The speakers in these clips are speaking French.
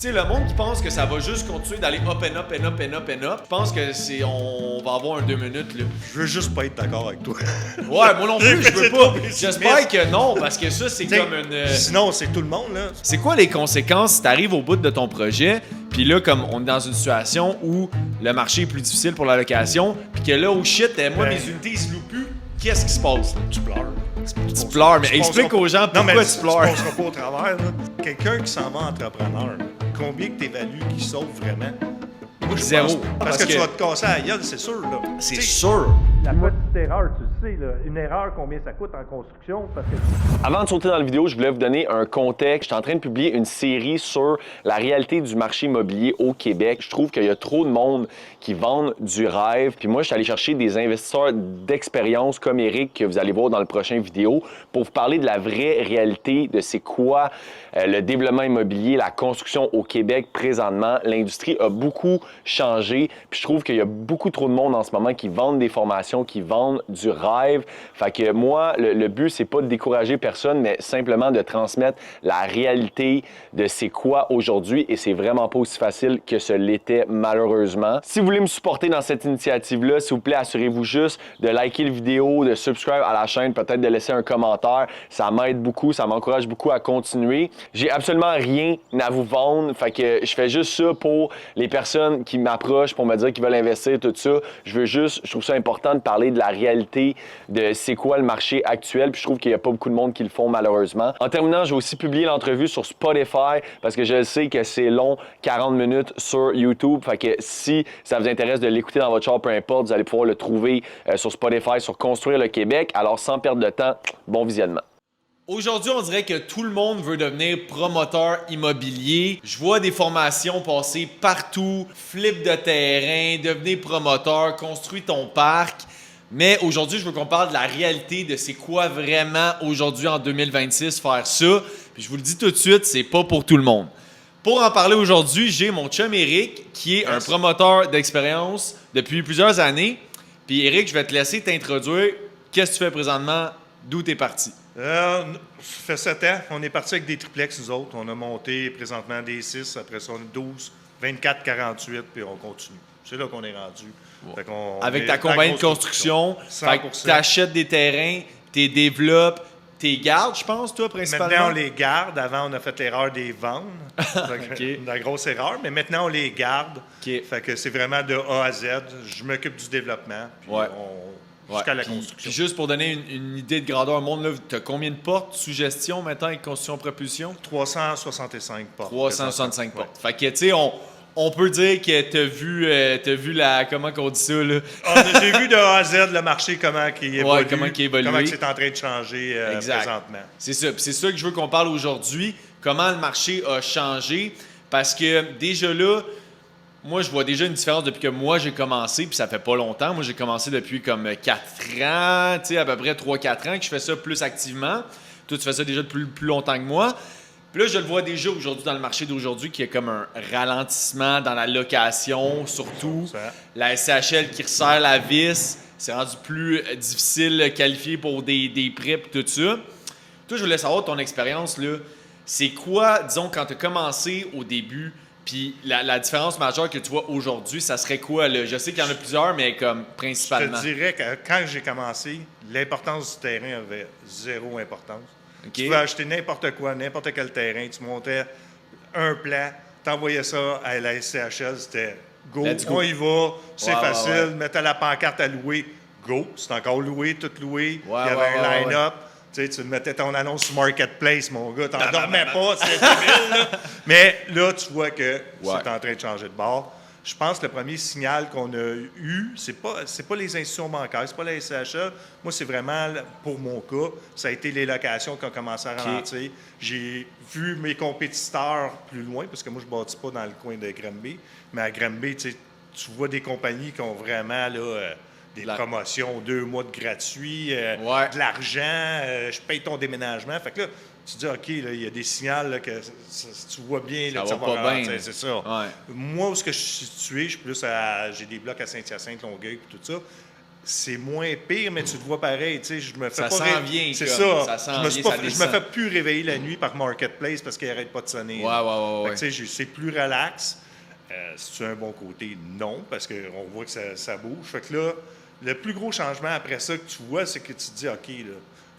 Tu sais, le monde qui pense que ça va juste continuer d'aller up and up and up and up and up, je pense que on va avoir un 2 minutes, là. Je veux juste pas être d'accord avec toi. Ouais, moi non plus, je veux C'est pas. trop pessimiste. J'espère que non, parce que ça, c'est T'sais, comme une... Sinon, c'est tout le monde, là. C'est quoi les conséquences si t'arrives au bout de ton projet, puis là, comme on est dans une situation où le marché est plus difficile pour la location, puis que là, oh shit, moi, mes unités, ils se louent plus, qu'est-ce qui se passe, là? Tu pleures. Tu pleures, mais explique aux gens pourquoi tu pleures. Tu passeras pas au travers, là. Quelqu'un qui s'en va entrepreneur, combien que t'évalues qu'il sauve vraiment? Moi, je Zéro. pense- Parce que Parce tu que- vas te casser la gueule, c'est sûr, là. C'est T'sais, sûr. La petite erreur, tu le sais, là, une erreur, combien ça coûte en construction? Parce que Avant de sauter dans la vidéo, je voulais vous donner un contexte. Je suis en train de publier une série sur la réalité du marché immobilier au Québec. Je trouve qu'il y a trop de monde qui vendent du rêve. Puis moi, je suis allé chercher des investisseurs d'expérience comme Eric, que vous allez voir dans le prochain vidéo, pour vous parler de la vraie réalité de c'est quoi le développement immobilier, la construction au Québec présentement. L'industrie a beaucoup changé. Puis je trouve qu'il y a beaucoup trop de monde en ce moment qui vendent des formations, qui vendent du rêve. Fait que moi, le but, c'est pas de décourager personne, mais simplement de transmettre la réalité de c'est quoi aujourd'hui. Et c'est vraiment pas aussi facile que ce l'était malheureusement. Si vous voulez me supporter dans cette initiative-là, s'il vous plaît, assurez-vous juste de liker la vidéo, de subscribe à la chaîne, peut-être de laisser un commentaire. Ça m'aide beaucoup, ça m'encourage beaucoup à continuer. J'ai absolument rien à vous vendre. Fait que je fais juste ça pour les personnes qui m'approchent pour me dire qu'ils veulent investir, tout ça. Je trouve ça important de parler de la réalité de c'est quoi le marché actuel. Puis je trouve qu'il n'y a pas beaucoup de monde qui le font malheureusement. En terminant, j'ai aussi publié l'entrevue sur Spotify parce que je sais que c'est long, 40 minutes sur YouTube. Fait que si ça vous intéresse de l'écouter dans votre char, peu importe, vous allez pouvoir le trouver sur Spotify, sur Construire le Québec. Alors sans perdre de temps, bon visionnement. Aujourd'hui, on dirait que tout le monde veut devenir promoteur immobilier. Je vois des formations passer partout, flip de terrain, devenir promoteur, construis ton parc. Mais aujourd'hui, je veux qu'on parle de la réalité de c'est quoi vraiment aujourd'hui en 2026 faire ça. Puis je vous le dis tout de suite, c'est pas pour tout le monde. Pour en parler aujourd'hui, j'ai mon chum Eric, qui est un promoteur d'expérience depuis plusieurs années. Puis Eric, je vais te laisser t'introduire. Qu'est-ce que tu fais présentement? D'où t'es parti? Ça fait 7 ans. On est parti avec des triplex, nous autres. On a monté présentement des 6, après ça, on est 12, 24, 48, puis on continue. C'est là qu'on est rendu. Fait qu'on Avec est ta dans compagnie la de construction, 100%. tu achètes des terrains, tu développes, tu gardes, je pense, toi, principalement. Maintenant, on les garde. Avant, on a fait l'erreur des vendre. Fait que, Ok. la grosse erreur. Mais maintenant, on les garde. Ok. Fait que c'est vraiment de A à Z. Je m'occupe du développement. Puis Ouais. jusqu'à la Puis construction. juste pour donner une idée de grandeur au monde, tu as combien de portes sous gestion maintenant avec construction propulsion? 365 portes. 365 Ouais. portes. Fait que, tu sais, on peut dire que t'as vu la... Comment qu'on dit ça, là? J'ai vu de A à Z le marché, comment il évolue. comment il évolue. Comment c'est en train de changer Exact. présentement. C'est ça. Puis c'est ça que je veux qu'on parle aujourd'hui. Comment le marché a changé. Parce que déjà là, moi, je vois déjà une différence depuis que moi, j'ai commencé. Puis ça fait pas longtemps. Moi, j'ai commencé depuis comme 4 ans, tu sais, à peu près 3-4 ans que je fais ça plus activement. Toi, tu fais ça déjà depuis plus longtemps que moi. Puis là, je le vois déjà aujourd'hui dans le marché d'aujourd'hui qu'il y a comme un ralentissement dans la location, surtout. 100%. La SCHL qui resserre la vis. C'est rendu plus difficile de qualifier pour des prêts et tout ça. Toi, je voulais savoir ton expérience, là. C'est quoi, disons, quand tu as commencé au début, puis la différence majeure que tu vois aujourd'hui, ça serait quoi, là? Je sais qu'il y en a plusieurs, mais comme Je principalement. te dirais que quand j'ai commencé, l'importance du terrain avait zéro importance. OK. Tu pouvais acheter n'importe quoi, n'importe quel terrain, tu montais un plan, t'envoyais ça à la SCHL, c'était go, Let's go. on y va, c'est Ouais, facile, ouais. mettais la pancarte à louer, go, c'est encore loué, tout loué, Ouais, il y avait ouais, un ouais, line-up. Tu sais, tu mettais ton annonce sur Marketplace, mon gars, t'en dormais pas, c'était débile, là. Mais là, tu vois que c'est en train de changer de bord. Je pense que le premier signal qu'on a eu, c'est pas les institutions bancaires, c'est pas la SCHL. Moi, c'est vraiment, pour mon cas, ça a été les locations qui ont commencé à ralentir. J'ai vu mes compétiteurs plus loin, parce que moi, je ne bâtis pas dans le coin de Granby. Mais à Granby, tu vois des compagnies qui ont vraiment là, des promotions, 2 mois de gratuit, de l'argent, je paye ton déménagement. Fait que là, tu dis, OK, là, il y a des signaux là, que tu vois bien, là, Ça que va pas ralentir, bien. c'est ça. Ouais. Moi, où est-ce que je suis situé, j'ai des blocs à Saint-Hyacinthe, Longueuil, puis tout ça. c'est moins pire, mais tu te vois pareil. Tu sais, je me fais Ça pas s'en vient, C'est comme, ça. ça s'en Je me vient, ça je me descend. fais plus réveiller la nuit par Marketplace parce qu'il n'arrête pas de sonner. Ouais. Fait que, tu sais, c'est plus relax. C'est un bon côté? Non, parce qu'on voit que ça bouge. Fait que là, le plus gros changement après ça que tu vois, c'est que tu te dis, OK, il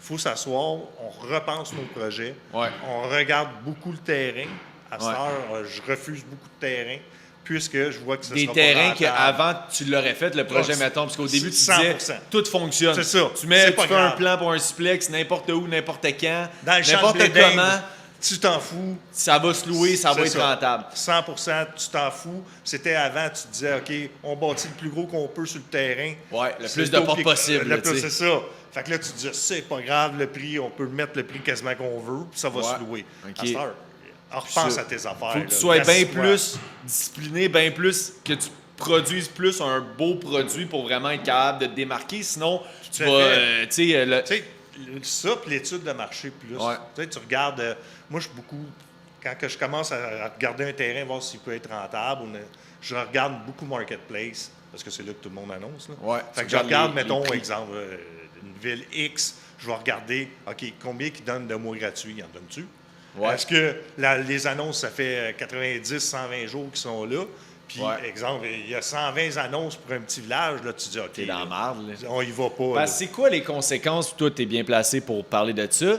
faut s'asseoir, on repense nos projets, Ouais. on regarde beaucoup le terrain. À cette heure, je refuse beaucoup de terrain, puisque je vois que ce Des sera terrains pas rentable. qu'avant, tu l'aurais fait, le projet, Ouais, mettons, parce qu'au début, tu 100%. disais, tout fonctionne. C'est ça. Tu C'est fais pas un grave. plan pour un suplex, n'importe où, n'importe quand, Dans le champ de n'importe blé comment, d'Inde, tu t'en fous. ça va se louer, ça va C'est être rentable. 100%, tu t'en fous. C'était avant, tu te disais, OK, on bâtit le plus gros qu'on peut sur le terrain. Ouais, le C'est plus de portes puis- possible, là, Le plus, tu sais. c'est ça. Fait que là, tu te dis, c'est pas grave, le prix, on peut mettre le prix quasiment qu'on veut, puis ça va Ouais. se louer. OK. À cette heure, repense Ça, à tes affaires. Faut que là. tu sois bien Assis-toi. plus discipliné, bien plus, que tu produises plus un beau produit pour vraiment être capable de te démarquer. Sinon, tu à vas, fait. tu sais, Tu sais, ça, puis l'étude de marché plus. Ouais. Tu sais, tu regardes, moi, je suis beaucoup, quand que je commence à regarder un terrain, voir s'il peut être rentable, je regarde beaucoup Marketplace, parce que c'est là que tout le monde annonce. Là. Ouais, Fait tu que je regardes regarde, les mettons, prix. exemple, une ville X, je vais regarder, OK, combien qui donnent de mois gratuits, en donne-tu? Ouais. Est-ce que les annonces, ça fait 90, 120 jours qu'ils sont là? Puis, Ouais. exemple, il y a 120 annonces pour un petit village, là, tu dis, OK, t'es dans la marde, là. on y va pas. Parce là. que c'est quoi les conséquences? Toi, tu es bien placé pour parler de ça.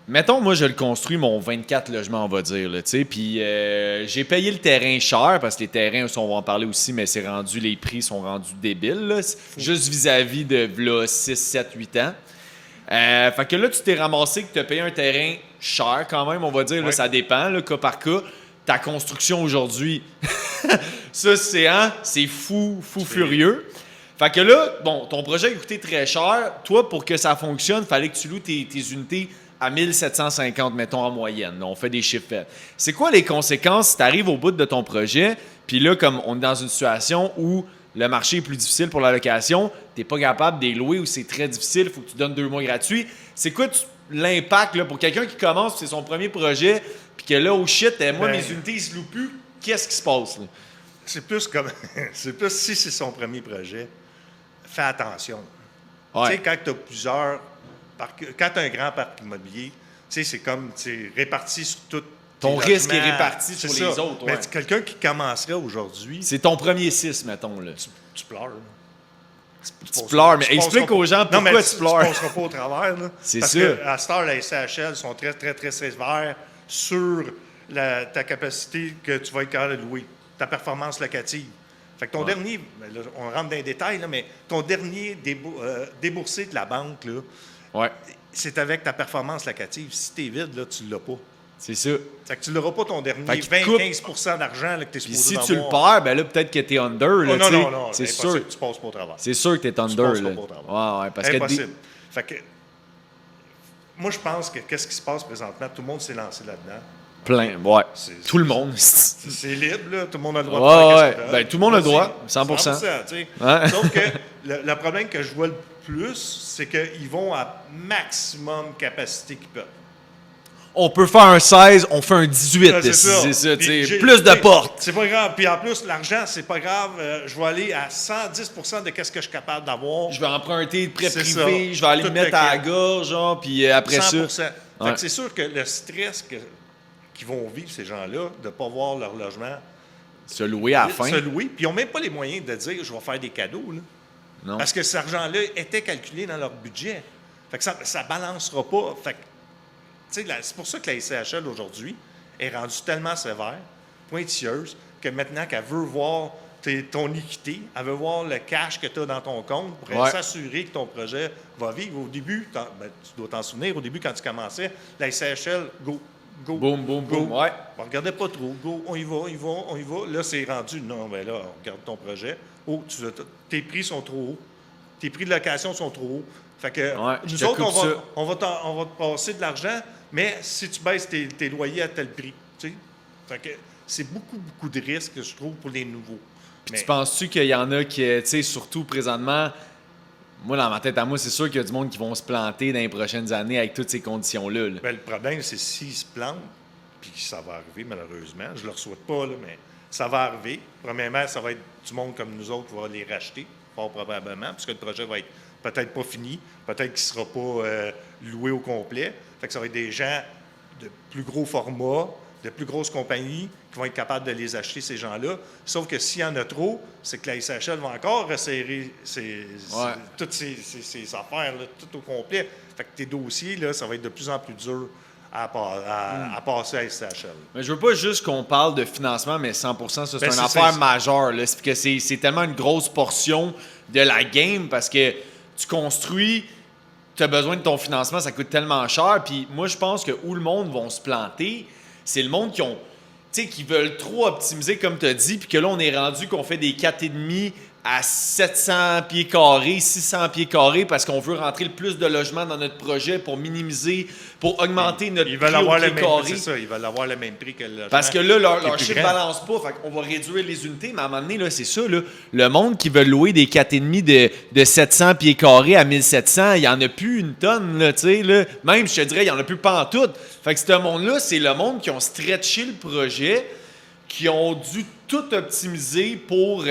Mettons, moi, je le construis, mon 24 logements, on va dire, là, tu sais, puis j'ai payé le terrain cher, parce que les terrains, on va en parler aussi, mais c'est rendu, les prix sont rendus débiles, là, juste vis-à-vis de, là, 6, 7, 8 ans. Fait que là, tu t'es ramassé que tu as payé un terrain cher quand même, on va dire, là, Ouais. ça dépend, là, cas par cas. Ta construction aujourd'hui, ça, c'est fou furieux. Fait que là, bon, ton projet a coûté très cher. Toi, pour que ça fonctionne, il fallait que tu loues tes unités à 1750, mettons, en moyenne. Là, on fait des chiffres faits. C'est quoi les conséquences si tu arrives au bout de ton projet, puis là, comme on est dans une situation où le marché est plus difficile pour la location, tu n'es pas capable de les louer ou c'est très difficile, il faut que tu donnes 2 mois gratuits. C'est quoi l'impact là, pour quelqu'un qui commence, c'est son premier projet, puis que là, oh shit, moi, Ben- mes unités, ils se louent plus, qu'est-ce qui se passe? Là? C'est plus comme. C'est plus si c'est son premier projet, fais attention. Ouais. Tu sais, quand tu as plusieurs. Quand tu as un grand parc immobilier, tu sais, c'est comme réparti sur tout. Ton risque est réparti sur les autres, Mais ouais. quelqu'un qui commencerait aujourd'hui, C'est ton premier 6, mettons. Là. tu pleures. là. Tu pleures, mais explique aux gens Non, mais pourquoi tu pleures. Tu passeras pas au travers. Là. C'est Parce ça. qu'à cette heure, la SCHL sont très, très, très sévères sur ta capacité que tu vas être capable de louer, ta performance locative. Fait que ton dernier, ben là, on rentre dans les détails, là, mais ton dernier déboursé de la banque, là, Ouais, c'est avec ta performance locative. Si tu es vide, là, tu ne l'as pas. c'est ça. Fait que tu n'auras pas ton dernier Fait qu'il te coupe. 20-15 d'argent là, que tu es Puis supposé si tu le d'avoir. perds, ben là, peut-être que t'es under. Là, Oh, non, tu sais. non, c'est impossible, sûr. tu passes pas au travers. C'est sûr que t'es under. passeras Là. pas au travers. Ouais, ouais, parce que Impossible. Fait que, moi, je pense que qu'est-ce qui se passe présentement, tout le monde s'est lancé là-dedans. plein, ouais. C'est- Tout le monde. C'est libre, là. Tout le monde a le droit Ouais, de faire ouais. ce qu'il veut. Ben, tout le monde a le Vas-y. droit, 100%. 100%, tu sais. Ouais. Sauf que le problème que je vois le plus, c'est qu'ils vont à maximum capacité qu'ils peuvent. On peut faire un 16, on fait un 18. C'est ça. C'est ça, Puis tu sais. j'ai- Plus de t'sais, portes. C'est pas grave. Puis en plus, l'argent, c'est pas grave. Je vais aller à 110% de qu'est-ce que je suis capable d'avoir. Je vais emprunter de prêt C'est privé, ça. je vais aller Tout me mettre le à la kit. gorge, genre, puis après 100%. ça. Fait Ouais. que c'est sûr que le stress qu'ils vont vivre, ces gens-là, de ne pas voir leur logement Se louer à la fin. se louer, puis ils n'ont même pas les moyens de dire je vais faire des cadeaux. Là. Non. Parce que cet argent-là était calculé dans leur budget. Fait que ça ne balancera pas. Fait que, tu sais, c'est pour ça que la SCHL aujourd'hui est rendue tellement sévère, pointilleuse, que maintenant qu'elle veut voir ton équité, elle veut voir le cash que tu as dans ton compte pour Ouais. s'assurer que ton projet va vivre. Au début, tu dois t'en souvenir, au début, quand tu commençais, la SCHL, go. Boum, boum, Go. boum. Ouais. On ne regardait pas trop. Go, on y va, on y va, on y va. Là, c'est rendu. Non, ben là, on regarde ton projet. Oh, tes prix sont trop hauts. Tes prix de location sont trop hauts. Fait que Ouais, je nous te autres, coupe ça. on va te passer de l'argent, mais si tu baisses tes loyers à tel prix. Tu sais? Fait que c'est beaucoup, beaucoup de risques, je trouve, pour les nouveaux. Puis Mais- tu penses-tu qu'il y en a qui, tu sais, surtout présentement, moi, dans ma tête à moi, c'est sûr qu'il y a du monde qui vont se planter dans les prochaines années avec toutes ces conditions-là. Là. Ben, le problème, c'est s'ils se plantent, puis ça va arriver malheureusement, je ne le souhaite pas, là, mais ça va arriver. Premièrement, ça va être du monde comme nous autres qui va les racheter. Il va fort probablement, puisque le projet va être peut-être pas fini, peut-être qu'il ne sera pas loué au complet. Fait que ça va être des gens de plus gros format, de plus grosses compagnies qui vont être capables de les acheter, ces gens-là. Sauf que s'il y en a trop, c'est que la SHL va encore resserrer toutes ces affaires-là, tout au complet. Fait que tes dossiers, là, ça va être de plus en plus dur à passer à SHL. Mais je veux pas juste qu'on parle de financement, mais 100%, ça, c'est une c'est affaire majeure. Là. C'est que c'est tellement une grosse portion de la game parce que tu construis, tu as besoin de ton financement, ça coûte tellement cher. Puis moi, je pense que où le monde va se planter, c'est le monde qui veulent trop optimiser, comme tu as dit, puis que là, on est rendu qu'on fait des 4,5 à 700 pieds carrés, 600 pieds carrés, parce qu'on veut rentrer le plus de logements dans notre projet pour minimiser, pour augmenter notre prix au pied carré. C'est ça, ils veulent avoir le même prix que le logement. Parce que là, leur chiffre ne balance pas, fait qu'on va réduire les unités, mais à un moment donné, là, c'est ça, là, le monde qui veut louer des 4,5 de 700 pieds carrés à 1700, il n'y en a plus une tonne, là, tu sais, là. Même, je te dirais, il n'y en a plus pas en tout. Fait que ce monde-là, c'est le monde qui ont stretché le projet, qui ont dû tout optimiser pour...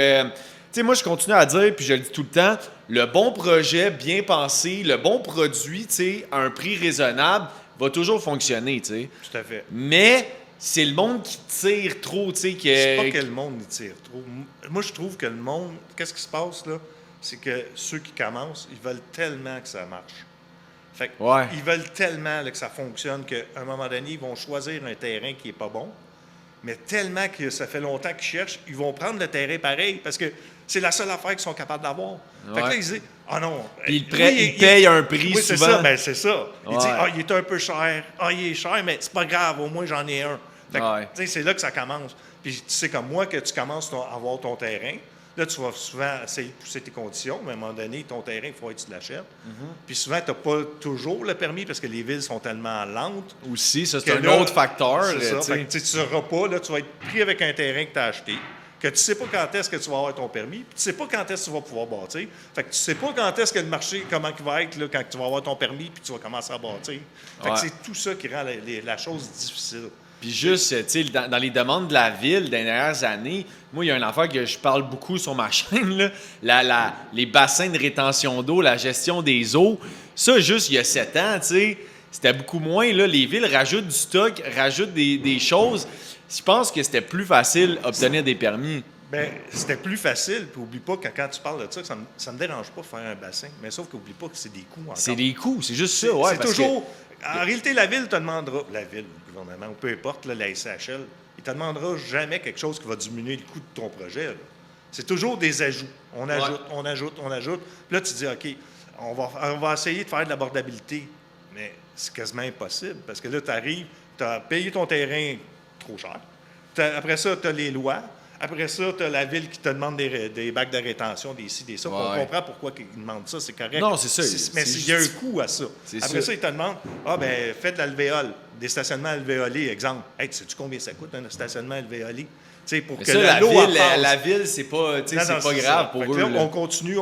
Tu sais, moi, je continue à dire, puis je le dis tout le temps, le bon projet, bien pensé, le bon produit, tu sais, à un prix raisonnable, va toujours fonctionner, tu sais. Tout à fait. Mais c'est le monde qui tire trop, tu sais. C'est pas que le monde y tire trop. Moi, je trouve que le monde, qu'est-ce qui se passe, là? C'est que ceux qui commencent, ils veulent tellement que ça marche. Fait que ils veulent tellement là, que ça fonctionne qu'à un moment donné, ils vont choisir un terrain qui est pas bon. Mais tellement que ça fait longtemps qu'ils cherchent, ils vont prendre le terrain pareil parce que c'est la seule affaire qu'ils sont capables d'avoir. Fait que là, ils disent « Ah non! » Puis ils payent un prix oui, souvent. C'est ça. Ils disent « Ah, il est un peu cher. Ah, il est cher, mais c'est pas grave, au moins j'en ai un. » Fait que, c'est là que ça commence. Puis tu sais comme moi que tu commences à avoir ton terrain. Là, tu vas souvent essayer de pousser tes conditions, mais à un moment donné, ton terrain, il faut que tu l'achètes. Puis souvent, tu n'as pas toujours le permis parce que les villes sont tellement lentes. Aussi, ça, c'est un autre facteur. C'est ça. Fait que, tu ne sauras pas, là, tu vas être pris avec un terrain que tu as acheté, que tu ne sais pas quand est-ce que tu vas avoir ton permis, puis tu ne sais pas quand est-ce que tu vas pouvoir bâtir. Fait que tu ne sais pas quand est-ce que le marché, comment il va être là, quand tu vas avoir ton permis, puis tu vas commencer à bâtir. Fait que c'est tout ça qui rend la chose difficile. Puis juste, tu sais, dans les demandes de la ville des dernières années, moi, il y a une affaire que je parle beaucoup sur ma chaîne, là, les bassins de rétention d'eau, la gestion des eaux. Ça, juste il y a 7 ans, tu sais, c'était beaucoup moins. Là, les villes rajoutent du stock, rajoutent des choses. Je pense que c'était plus facile d'obtenir des permis. Bien, c'était plus facile. Puis oublie pas que quand tu parles de ça me dérange pas de faire un bassin. Mais sauf qu'oublie pas que c'est des coûts encore. C'est des coûts, c'est juste ça, ouais. C'est toujours... En réalité, la ville te demandera... La ville, le gouvernement, ou peu importe, là, la SHL, il te demandera jamais quelque chose qui va diminuer le coût de ton projet. Là. C'est toujours des ajouts. On ajoute. Puis là, tu dis, OK, on va essayer de faire de l'abordabilité. Mais c'est quasiment impossible. Parce que là, tu arrives, tu as payé ton terrain trop cher. Après ça, tu as les lois. Après ça, tu as la ville qui te demande des bacs de rétention, des ci, des ça. On comprend pourquoi ils demandent ça, c'est correct. Non, c'est ça. Mais il y a un coût à ça. Après ça, ils te demandent, faites de l'alvéole, des stationnements alvéolés, exemple. Hey, sais-tu combien ça coûte un stationnement alvéolé? Pour que ça, la ville, c'est pas, pas grave pour eux. Là, on continue.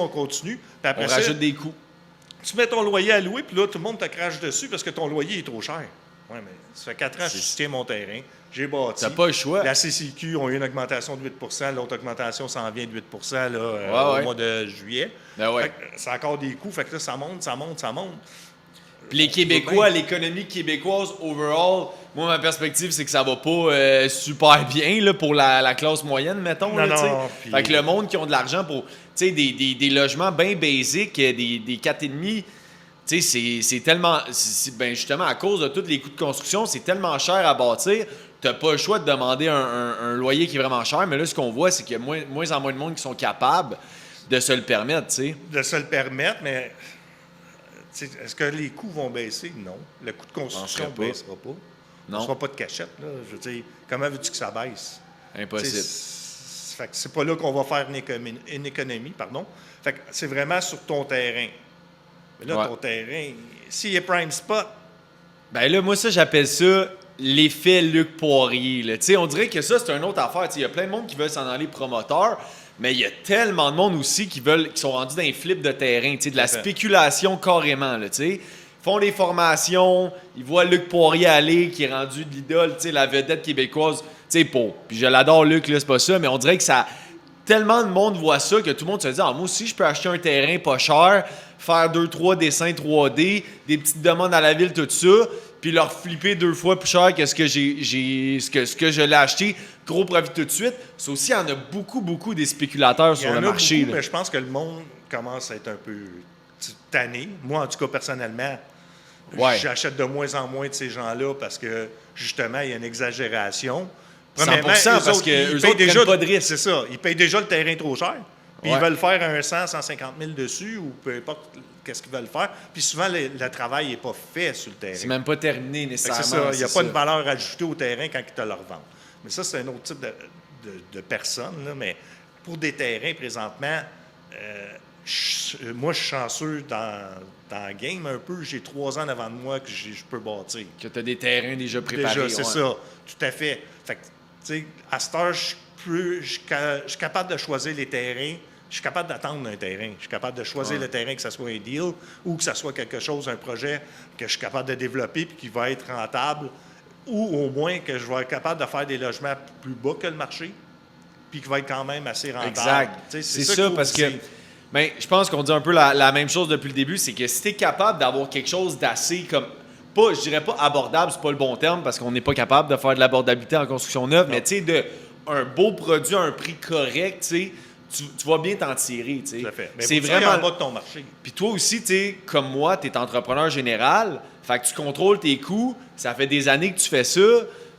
Puis après on rajoute des coûts. Tu mets ton loyer à louer, puis là, tout le monde te crache dessus parce que ton loyer est trop cher. Oui, mais ça fait 4 ans que je tiens mon terrain. J'ai bâti. T'as pas le choix. La CCQ ont eu une augmentation de 8 l'autre augmentation s'en vient de 8 au mois de juillet. Ben ouais. C'est encore des coûts. Fait que là, ça monte. Puis les Québécois, l'économie québécoise, overall, moi, ma perspective, c'est que ça va pas super bien là, pour la classe moyenne, mettons. Puis... Fait que le monde qui ont de l'argent pour des logements bien basiques, des 4,5, c'est tellement... Ben justement, à cause de tous les coûts de construction, c'est tellement cher à bâtir, t'as pas le choix de demander un loyer qui est vraiment cher, mais là, ce qu'on voit, c'est qu'il y a moins en moins de monde qui sont capables de se le permettre, tu sais. De se le permettre, mais... Est-ce que les coûts vont baisser? Non. Le coût de construction ne baissera pas. Non. Ce ne sera pas de cachette. Là. Je veux dire, comment veux-tu que ça baisse? Impossible. Fait que c'est pas là qu'on va faire une économie. Fait que c'est vraiment sur ton terrain. Mais là, ton terrain, s'il est prime spot... Ben là, moi, ça, j'appelle ça l'effet Luc Poirier. Là. On dirait que ça, c'est une autre affaire. Il y a plein de monde qui veulent s'en aller promoteur. Mais il y a tellement de monde aussi qui sont rendus dans les flips de terrain, de la spéculation carrément. Là, ils font des formations, ils voient Luc Poirier aller, qui est rendu de l'idole, la vedette québécoise. Puis je l'adore, Luc, là, c'est pas ça, mais on dirait que ça tellement de monde voit ça que tout le monde se dit « Ah, moi aussi, je peux acheter un terrain pas cher, faire 2-3 dessins 3D, des petites demandes à la ville, tout ça, puis leur flipper 2 fois plus cher que ce que ce que je l'ai acheté, gros profit tout de suite. » Ça aussi, il y en a beaucoup des spéculateurs sur le marché. Beaucoup, mais je pense que le monde commence à être un peu tanné. Moi, en tout cas, personnellement, j'achète de moins en moins de ces gens-là parce que, justement, il y a une exagération. 100% parce qu'eux autres prennent pas de risque. C'est ça. Ils payent déjà le terrain trop cher. Puis ils veulent faire un 100-150 000 dessus ou peu importe qu'est-ce qu'ils veulent faire. Puis souvent, le travail n'est pas fait sur le terrain. C'est même pas terminé nécessairement. C'est ça. Il n'y a pas de valeur ajoutée au terrain quand ils te le revendent. Mais ça, c'est un autre type de personne. Là. Mais pour des terrains, présentement, moi, je suis chanceux dans le game un peu. J'ai 3 ans avant de moi que je peux bâtir. Que tu as des terrains déjà préparés. Déjà, c'est ça. Tout à fait. Fait que, tu sais, à cette heure, je suis capable de choisir les terrains. Je suis capable d'attendre un terrain. Je suis capable de choisir le terrain, que ce soit un deal ou que ce soit quelque chose, un projet que je suis capable de développer puis qui va être rentable ou au moins que je vais être capable de faire des logements plus bas que le marché puis qui va être quand même assez rentable. Exact. C'est ça parce que ben, je pense qu'on dit un peu la même chose depuis le début, c'est que si tu es capable d'avoir quelque chose d'assez comme pas, je dirais pas abordable, c'est pas le bon terme parce qu'on n'est pas capable de faire de l'abordabilité en construction neuve, mais tu sais, un beau produit à un prix correct, tu vas bien t'en tirer. Tout à fait. Mais c'est vraiment en bas de ton marché. Puis toi aussi, tu sais, comme moi, tu es entrepreneur général, fait que tu contrôles tes coûts, ça fait des années que tu fais ça.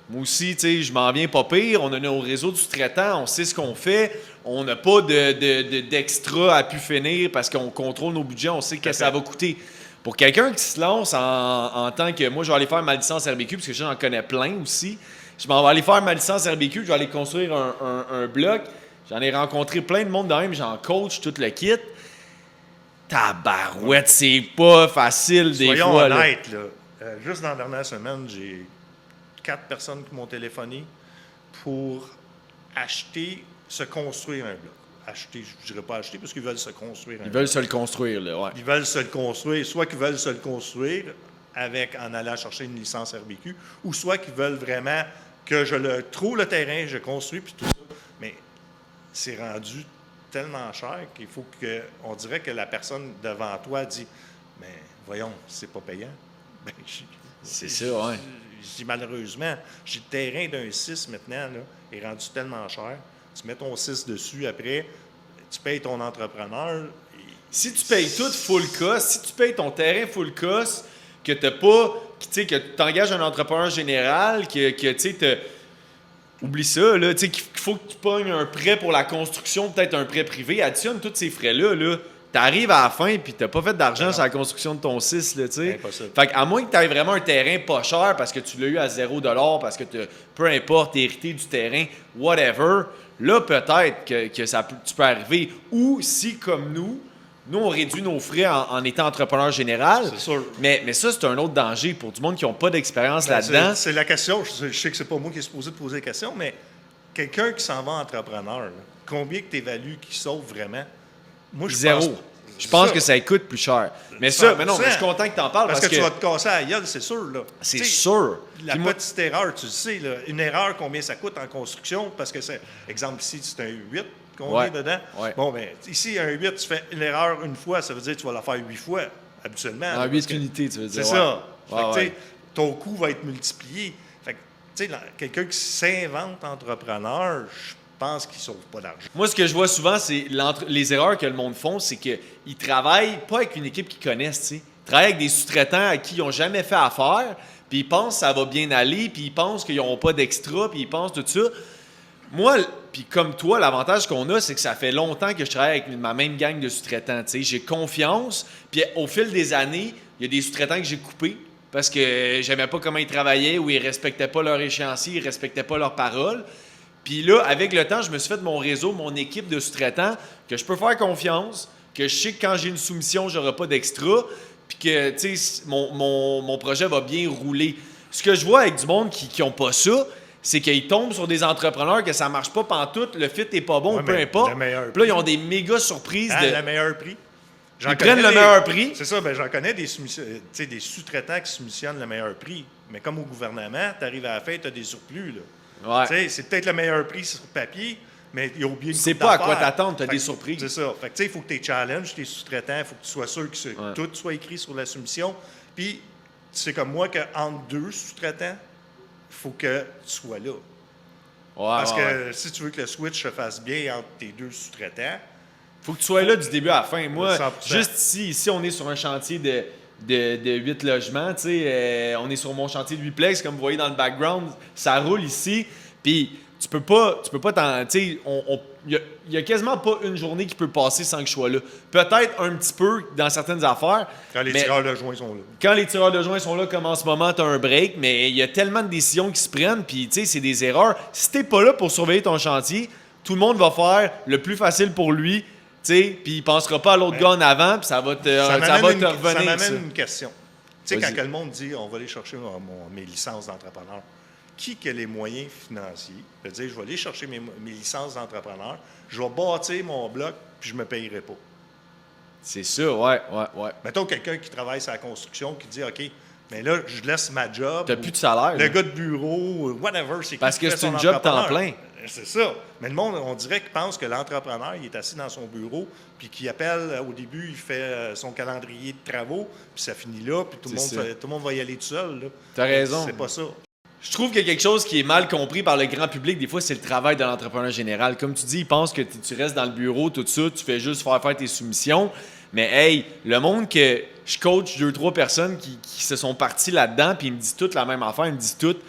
Moi aussi, tu sais, je m'en viens pas pire. On a nos réseaux de sous-traitants, on sait ce qu'on fait. On n'a pas d'extra à pu finir parce qu'on contrôle nos budgets, on sait que ça va coûter. Pour quelqu'un qui se lance en tant que... Moi, je vais aller faire ma licence RBQ parce que j'en connais plein aussi. Je m'en vais aller faire ma licence RBQ, je vais aller construire un bloc. J'en ai rencontré plein de monde de même, j'en coach, tout le kit. Tabarouette, c'est pas facile des fois. Soyons honnêtes, là. Juste dans la dernière semaine, j'ai 4 personnes qui m'ont téléphoné pour se construire un bloc. Acheter, je ne dirais pas acheter, parce qu'ils veulent se construire un bloc. Ils veulent se le construire, là, ouais. Ils veulent se le construire, soit qu'ils veulent se le construire en allant chercher une licence RBQ, ou soit qu'ils veulent vraiment que je trouve le terrain, je construis, puis tout ça. Mais c'est rendu tellement cher qu'il faut on dirait que la personne devant toi dit « Mais voyons, c'est pas payant. » C'est ça, ouais. Je dis malheureusement, j'ai le terrain d'un 6 maintenant, là, est rendu tellement cher. Tu mets ton 6 dessus, après, tu payes ton entrepreneur. Si tu payes tout full cost, si tu payes ton terrain full cost, que tu pas, que tu engages un entrepreneur général, que tu sais, oublie ça, là, tu sais, qu'il faut que tu pognes un prêt pour la construction, peut-être un prêt privé, additionne tous ces frais-là, là. T'arrives à la fin puis t'as pas fait d'argent sur la construction de ton 6, là, tu sais. Impossible. Fait qu'à moins que tu aies vraiment un terrain pas cher parce que tu l'as eu à 0$, parce que peu importe, t'es hérité du terrain, whatever, là, peut-être que tu peux arriver. Ou si, comme nous, on réduit nos frais en étant entrepreneur général. C'est sûr. Mais ça, c'est un autre danger pour du monde qui n'a pas d'expérience là-dedans. C'est la question. Je sais que c'est pas moi qui est supposé de poser la question, mais quelqu'un qui s'en va entrepreneur, là, combien que tu évalues qu'il sauve vraiment? Moi, Zéro. Je pense que ça coûte plus cher. Mais ça, mais non, mais je suis content que tu en parles parce que tu vas te casser à la gueule, c'est sûr. Là. C'est sûr. La petite erreur, tu le sais, là, une erreur, combien ça coûte en construction? Parce que c'est, exemple, ici, c'est un 8 qu'on est dedans. Ouais. Bon, bien, ici, un 8, tu fais une erreur une fois, ça veut dire que tu vas la faire 8 fois, habituellement. En 8 unités, tu veux dire. C'est ça. Fait que, ton coût va être multiplié. Fait que, tu sais, quelqu'un qui s'invente entrepreneur, je pense qu'ils ne sauvent pas d'argent. Moi, ce que je vois souvent, c'est les erreurs que le monde font, c'est qu'ils travaillent pas avec une équipe qu'ils connaissent, tu sais. Ils travaillent avec des sous-traitants à qui ils n'ont jamais fait affaire, puis ils pensent que ça va bien aller, puis ils pensent qu'ils n'auront pas d'extra, puis ils pensent tout ça. Moi, puis comme toi, l'avantage qu'on a, c'est que ça fait longtemps que je travaille avec ma même gang de sous-traitants, tu sais. J'ai confiance, puis au fil des années, il y a des sous-traitants que j'ai coupés parce que j'aimais pas comment ils travaillaient ou ils respectaient pas leur échéancier, ils respectaient pas leurs paroles. Puis là, avec le temps, je me suis fait mon réseau, mon équipe de sous-traitants, que je peux faire confiance, que je sais que quand j'ai une soumission, j'aurai pas d'extra, puis que, tu sais, mon projet va bien rouler. Ce que je vois avec du monde qui n'ont pas ça, c'est qu'ils tombent sur des entrepreneurs que ça marche pas pantoute, le fit est pas bon, ouais, peu importe. Puis là, ils ont des méga surprises. Le meilleur prix. Ils prennent le meilleur prix. C'est ça, j'en connais des sous-traitants qui soumissionnent le meilleur prix. Mais comme au gouvernement, tu arrives à la fin, tu as des surplus, là. Ouais. C'est peut-être le meilleur prix sur papier, mais il a oublié une Tu sais coupe pas à quoi d'affaires. t'attendre, t'as Fait des que- surprises. C'est ça. Fait que, tu sais, il faut que tu challenges tes sous-traitants, il faut que tu sois sûr que tout soit écrit sur la soumission. Puis, c'est comme moi qu'entre deux sous-traitants, il faut que tu sois là. Parce que si tu veux que le switch se fasse bien entre tes deux sous-traitants, Faut que tu sois là du début à la fin. Moi, 100%. juste ici, on est sur un chantier de 8 logements. Tu sais, on est sur mon chantier de 8 plex, comme vous voyez dans le background. Ça roule ici. Puis tu peux pas t'en. Tu sais, il y a quasiment pas une journée qui peut passer sans que je sois là. Peut-être un petit peu dans certaines affaires. quand les mais tireurs de joints sont là. quand les tireurs de joints sont là, comme en ce moment, tu as un break, mais il y a tellement de décisions qui se prennent, puis tu sais, c'est des erreurs. Si t'es pas là pour surveiller ton chantier, tout le monde va faire le plus facile pour lui, tu sais, puis il pensera pas à l'autre gars en avant, puis ça va te Ça revenir. m'amène ça. une question. Tu sais, Vas-y. quand que le monde dit on va aller chercher mes licences d'entrepreneur, qui a les moyens financiers de dire je vais aller chercher mes licences d'entrepreneur, je vais bâtir mon bloc, puis je ne me payerai pas. C'est ça, ouais. Mettons quelqu'un qui travaille sur la construction qui dit OK, mais là, je laisse ma job. T'as plus de salaire. Le là. gars de bureau, whatever, c'est qui Parce qui que fait c'est son une job entrepreneur? temps plein. C'est ça. Mais le monde, on dirait qu'il pense que l'entrepreneur, il est assis dans son bureau, puis qu'il appelle au début, il fait son calendrier de travaux, puis ça finit là, puis tout C'est le monde va y aller tout seul. Là. T'as raison. C'est pas ça. Je trouve qu'il y a quelque chose qui est mal compris par le grand public. Des fois, c'est le travail de l'entrepreneur général. Comme tu dis, ils pensent que tu restes dans le bureau, tout ça, tu fais juste faire tes soumissions. Mais hey, le monde que je coach 2-3 personnes qui se sont parties là-dedans, puis ils me disent toutes la même affaire, ils me disent toutes,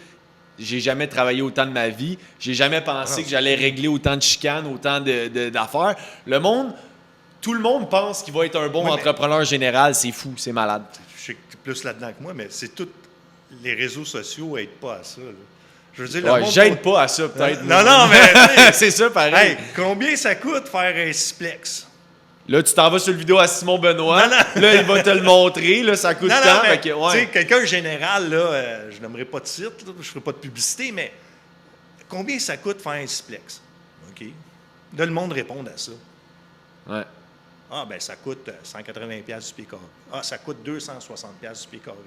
j'ai jamais travaillé autant de ma vie, j'ai jamais pensé que j'allais régler autant de chicanes, autant d'affaires. Le monde, tout le monde pense qu'il va être un bon Oui, mais- entrepreneur général. C'est fou, c'est malade. Je sais que tu es plus là-dedans que moi, mais c'est tout. Les réseaux sociaux n'aident pas à ça. Là. Je veux dire, le Ouais, monde. j'aide pas à ça, peut-être. Non, non, mais. tu sais, c'est ça, pareil. hey, combien ça coûte faire un siplex? Là, tu t'en vas sur le vidéo à Simon Benoît. Non, non. Là, il va te le montrer. Là, ça coûte Non, tant. non, mais, fait que, ouais. tu sais, quelqu'un général, là, je n'aimerais pas de site, là, je ne ferai pas de publicité, mais combien ça coûte faire un siplex? OK. Là, le monde répond à ça. Ouais. Ah, ben ça coûte 180$ du pied carré. Ah, ça coûte 260$ du pied carré.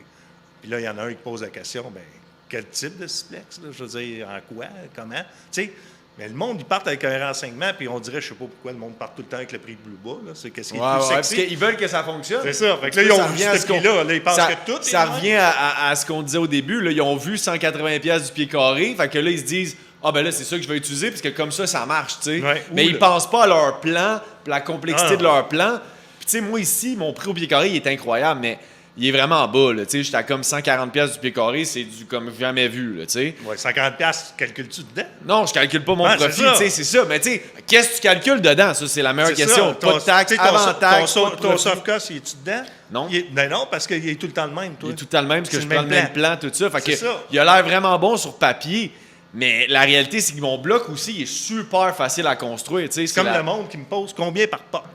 Puis là, il y en a un qui pose la question, ben quel type de siplex, là? Je veux dire, en quoi, comment? Tu sais, mais le monde, ils partent avec un renseignement, puis on dirait, je sais pas pourquoi le monde part tout le temps avec le prix de Blue Bas, là. C'est qu'est-ce qui est le plus Parce sexy. qu'ils veulent que ça fonctionne. C'est ça. Fait que là, ils ont vu ce prix-là. Là, ils pensent ça, que tout est ça même. revient à ce qu'on disait au début. Là, ils ont vu 180$ du pied carré. Fait que là, ils se disent, ah ben là, c'est ça que je vais utiliser, parce que comme ça marche, tu sais. Ouais. Mais Ou ils le- pensent pas à leur plan, puis la complexité Ah, de leur plan. Puis tu sais, moi ici, mon prix au pied carré, il est incroyable, mais il est vraiment en bas, là. Tu sais, j'étais à comme 140$ du pied carré, c'est du comme jamais vu, là, tu sais. Ouais, 50$, calcules-tu dedans? Non, je calcule pas mon Ah, c'est profit, ça. tu sais, c'est ça. Mais tu sais, qu'est-ce que tu calcules dedans? Ça, c'est la meilleure C'est question. ça. Pas de taxes, Tu sais, avant taxes, pas de ton profit. soft cost, il est-tu dedans? Non. Ben non, parce qu'il est tout le temps le même, toi. Il est tout le temps le même, parce que C'est je le prends même le même plan, tout ça. Fait que, C'est ça. il a l'air vraiment bon sur papier, mais la réalité, c'est que mon bloc aussi, il est super facile à construire. Tu sais, C'est comme le monde qui me pose combien par porte.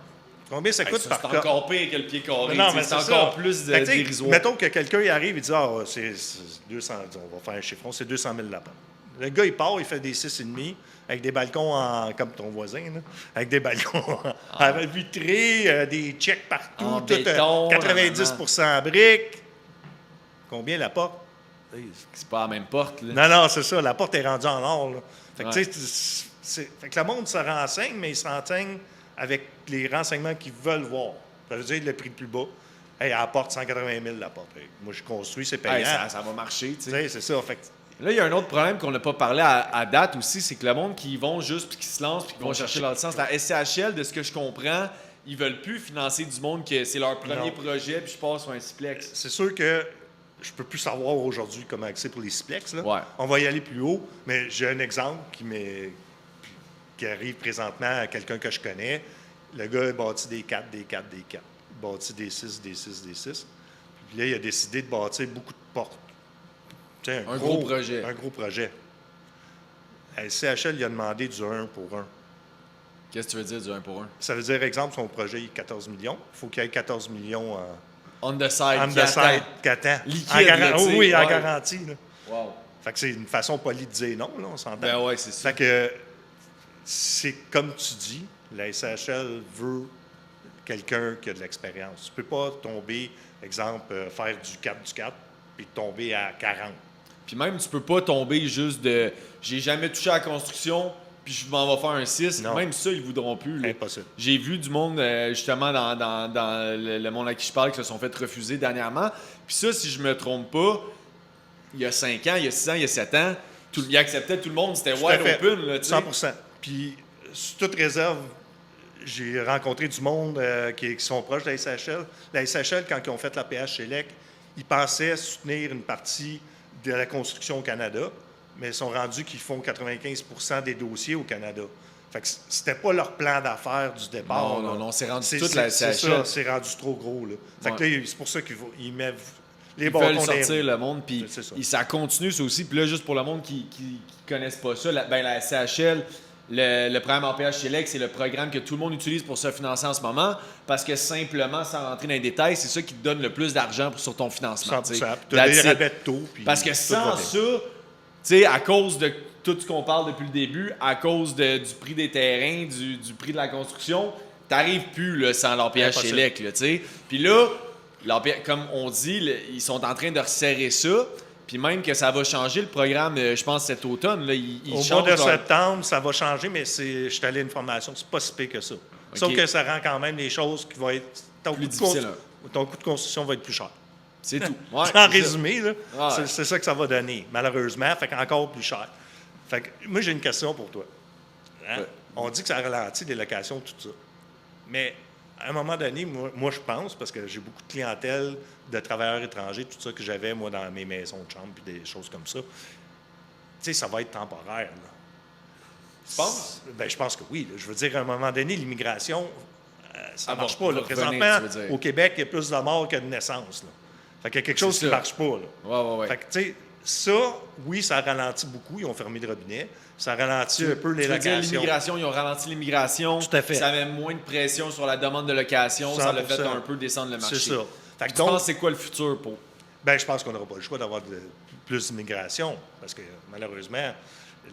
Combien ça coûte C'est par porte? encore pire que le pied carré. Non, tu sais, mais c'est c'est encore ça. plus Fait que, tu sais, dérisoire. mettons que quelqu'un il arrive et dit ah, c'est 200, on va faire un chiffron, c'est 200 000 la porte. Le gars, il part, il fait des 6,5 avec des balcons comme ton voisin, là, avec des balcons vitrés, des checks partout, En tout, béton, 90% en briques. Combien la porte? C'est pas la même porte, là. Non, non, c'est ça. La porte est rendue en or. Là. Fait que, Ouais. tu sais, fait que le monde se renseigne, mais il se renseigne avec les renseignements qu'ils veulent voir. Ça veut dire le prix le plus bas. Hey, elle apporte 180 000 la porte. Hey, moi, je construis, c'est payant. Hey, ça va marcher, tu Tu sais. sais, c'est ça. Fait que, Là, il y a un autre problème qu'on n'a pas parlé à date aussi, c'est que le monde qui vont juste, puis qui se lancent, puis qui vont chercher leur licence, la SCHL, de ce que je comprends, ils veulent plus financer du monde que c'est leur premier Non. projet, puis je passe sur un Ciplex. c'est sûr que je peux plus savoir aujourd'hui comment c'est pour les Ciplex. Là. Ouais. On va y aller plus haut, mais j'ai un exemple qui arrive présentement à quelqu'un que je connais. Le gars a bâti des 4, des 4, des 4. Il a bâti des 6, des 6, des 6. Puis là, il a décidé de bâtir beaucoup de portes. Tu sais, Un gros projet. Un gros projet. La CHL, il a demandé du 1 pour 1. Qu'est-ce que tu veux dire du 1 pour 1? Ça veut dire, exemple, son projet il est 14 millions. Il faut qu'il y ait 14 millions On the side, en qui the side attend. qu'attend. Liquide, En là, tu sais, oui, en ouais. garantie. Là. Wow. Fait que c'est une façon polie de dire non, là, on s'entend. Ben ouais, c'est ça. Fait que c'est comme tu dis, la SHL veut quelqu'un qui a de l'expérience. Tu peux pas tomber, exemple, faire du 4, puis tomber à 40. Puis même, tu peux pas tomber juste de « j'ai jamais touché à la construction, puis je m'en vais faire un 6, Non. même ça, ils voudront plus. Là. Impossible. J'ai vu du monde, justement, dans le monde à qui je parle, qui se sont fait refuser dernièrement. Puis ça, si je me trompe pas, il y a 5 ans, il y a 6 ans, il y a 7 ans, il acceptait tout le monde, c'était Tout à wide fait. open. Là, tu sais. 100%. Puis, sous toute réserve, j'ai rencontré du monde qui sont proches de la SHL. La SHL, quand ils ont fait la PH chez LEC, ils pensaient soutenir une partie de la construction au Canada, mais ils sont rendus qu'ils font 95% des dossiers au Canada. Fait que c'était pas leur plan d'affaires du départ. Non, c'est rendu C'est toute la c'est SHL. ça, c'est rendu trop gros. Là. Fait que là, c'est pour ça qu'ils mettent les Ils bâtons veulent dans les sortir roues. le monde, puis C'est ça. ça continue ça aussi. Puis là, juste pour le monde qui connaissent pas ça, la CHL, le programme APH chez LEC, c'est le programme que tout le monde utilise pour se financer en ce moment, parce que simplement, sans rentrer dans les détails, c'est ça qui te donne le plus d'argent sur ton financement. 100%. tu sais. Tu as des That's it. rabais de taux. Puis Parce que tout sans va bien. ça, tu sais, à cause de tout ce qu'on parle depuis le début, à cause du prix des terrains, du prix de la construction, t'arrives plus là, sans l'APH chez Impossible. LEC, là, tu sais. Puis là, comme on dit, ils sont en train de resserrer ça. Puis même que ça va changer le programme, je pense, cet automne. Là, ils Au mois changent de leur- septembre, ça va changer, mais je suis allé à une formation, c'est pas si pire que ça. Sauf que ça rend quand même les choses qui vont être... Ton Plus coût de difficile, ton coût de construction va être plus cher. C'est tout. Ouais, En c'est ça. résumé, là, Ouais. c'est ça que ça va donner, malheureusement. Fait qu'encore plus cher. Fait que moi, j'ai une question pour toi. Hein? Ouais. On dit que ça ralentit les locations, tout ça. Mais à un moment donné, moi je pense, parce que j'ai beaucoup de clientèle de travailleurs étrangers, tout ça que j'avais, moi, dans mes maisons de chambre, puis des choses comme ça, tu sais, ça va être temporaire. Là. Tu penses? Ben, je pense que oui. Là. Je veux dire, à un moment donné, l'immigration, ça ne marche pas. Là. va revenir, Présentement, tu veux dire. au Québec, il y a plus de morts que de naissances. Là. Fait qu'il y a quelque chose C'est qui ne ça. marche pas. Là. Ouais. Fait que, tu sais, ça, oui, ça ralentit beaucoup. Ils ont fermé le robinet. Ça ralentit un peu les Tu veux dire locations. l'immigration, ils ont ralenti l'immigration. Tout à fait. Ça met moins de pression sur la demande de location. Ça l'a fait 100%. un peu descendre le marché. C'est ça. Fait que Tu donc, penses c'est quoi le futur pour... ben, je pense qu'on n'aura pas le choix d'avoir plus d'immigration parce que, malheureusement,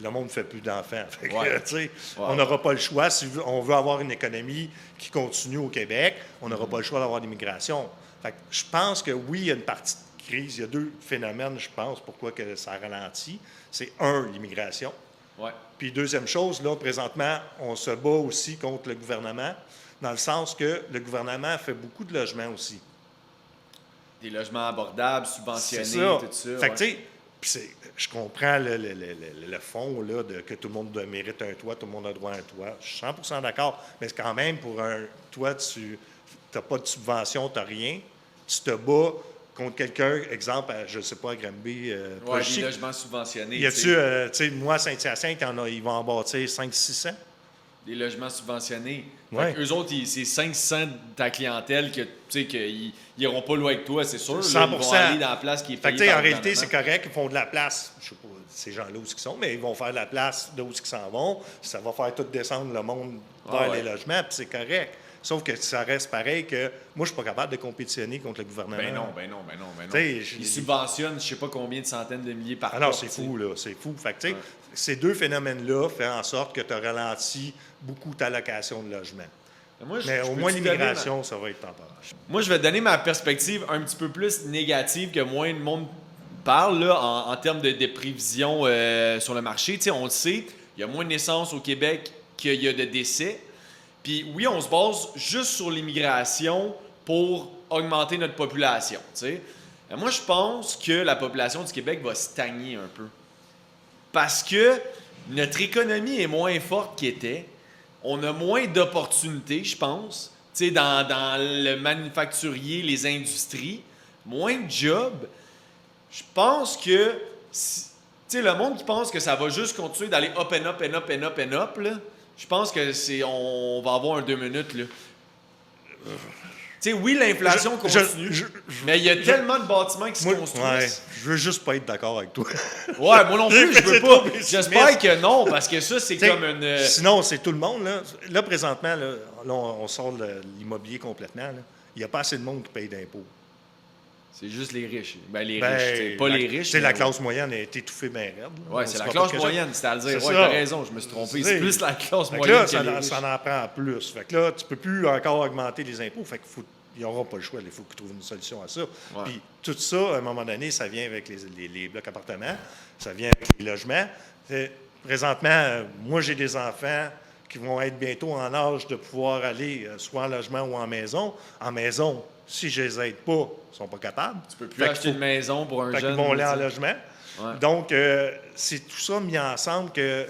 le monde ne fait plus d'enfants. Fait que, Ouais. tu sais, Ouais. on n'aura pas le choix. Si on veut avoir une économie qui continue au Québec, on n'aura pas le choix d'avoir l'immigration. Fait que je pense que oui, il y a une partie de crise. Il y a deux phénomènes, je pense, pourquoi que ça ralentit. C'est un, l'immigration. Ouais. Puis deuxième chose, là, présentement, on se bat aussi contre le gouvernement, dans le sens que le gouvernement fait beaucoup de logements aussi. Des logements abordables, C'est subventionnés, ça. tout ça. Fait que, ouais. tu sais, puis je comprends le fond, là, de que tout le monde mérite un toit, tout le monde a droit à un toit. Je suis 100% d'accord. Mais c'est quand même, pour un toit, tu n'as pas de subvention, tu n'as rien. Tu te bats contre quelqu'un, exemple, je ne sais pas, à Granby. Ouais, des logements subventionnés. Y tu sais. a-tu, tu sais, moi, à Saint-Hyacinthe, ils vont en bâtir 500-600. Des logements subventionnés. Ouais. Eux autres, c'est 500 de ta clientèle que tu sais qu'ils n'iront pas loin avec toi, c'est sûr. Là, 100%. ils vont aller dans la place qui est Fait payée que, tu sais, par en le réalité, c'est gouvernement. correct, ils font de la place. Je sais pas, ces gens-là où ils sont, mais ils vont faire de la place d'où ils s'en vont. Ça va faire tout descendre le monde vers Ah ouais. les logements, puis c'est correct. Sauf que ça reste pareil que moi, je suis pas capable de compétitionner contre le gouvernement. Ben non. Tu sais, Ils subventionnent je sais pas combien de centaines de milliers par Ah non, porte, c'est tu sais. fou, là. C'est fou. Fait que, tu sais, Ouais. ces deux phénomènes-là font en sorte que tu as ralenti beaucoup ta location de logement. Moi, Mais je au peux moins, te donner l'immigration, ça va être temporaire. Moi, je vais te donner ma perspective un petit peu plus négative que moins de monde parle là, en termes de prévisions sur le marché. Tu sais, on le sait, il y a moins de naissances au Québec qu'il y a de décès. Puis oui, on se base juste sur l'immigration pour augmenter notre population. Tu sais. Moi, je pense que la population du Québec va stagner un peu. Parce que notre économie est moins forte qu'elle était. On a moins d'opportunités, je pense, tu sais, dans le manufacturier, les industries, moins de jobs. Je pense que, tu sais, le monde qui pense que ça va juste continuer d'aller up and up and up and up and up, là, je pense que on va avoir un 2 minutes, là. Tu sais, oui, l'inflation continue, mais il y a tellement de bâtiments qui se construisent. Ouais, je veux juste pas être d'accord avec toi. Ouais, moi non plus, je veux C'est pas. trop pessimiste. J'espère que non, parce que ça, c'est T'sais, comme une... Sinon, c'est tout le monde. Là présentement, là, on sort de l'immobilier complètement. Là. Il n'y a pas assez de monde qui paye d'impôts. C'est juste les riches. Ben, les Ben, riches, c'est pas les riches. C'est la mais classe moyenne a été étouffée bien raide. là. Ouais, On c'est se la voit classe pas que moyenne, c'est à le dire. C'est Ouais, ça. t'as raison, je me suis trompé. C'est plus la classe Fait que moyenne là, que les riches. ça en prend plus. Fait que là, tu peux plus encore augmenter les impôts. Fait qu'il n'y aura pas le choix. Il faut qu'ils trouvent une solution à ça. Puis tout ça, à un moment donné, ça vient avec les blocs appartements, ça vient avec les logements. présentement, moi, j'ai des enfants qui vont être bientôt en âge de pouvoir aller soit en logement ou en maison. En maison, si je les aide pas, ils ne sont pas capables. Tu peux plus acheter une maison pour un jeune. Ils vont aller en tu sais. logement. Ouais. Donc, c'est tout ça mis ensemble que,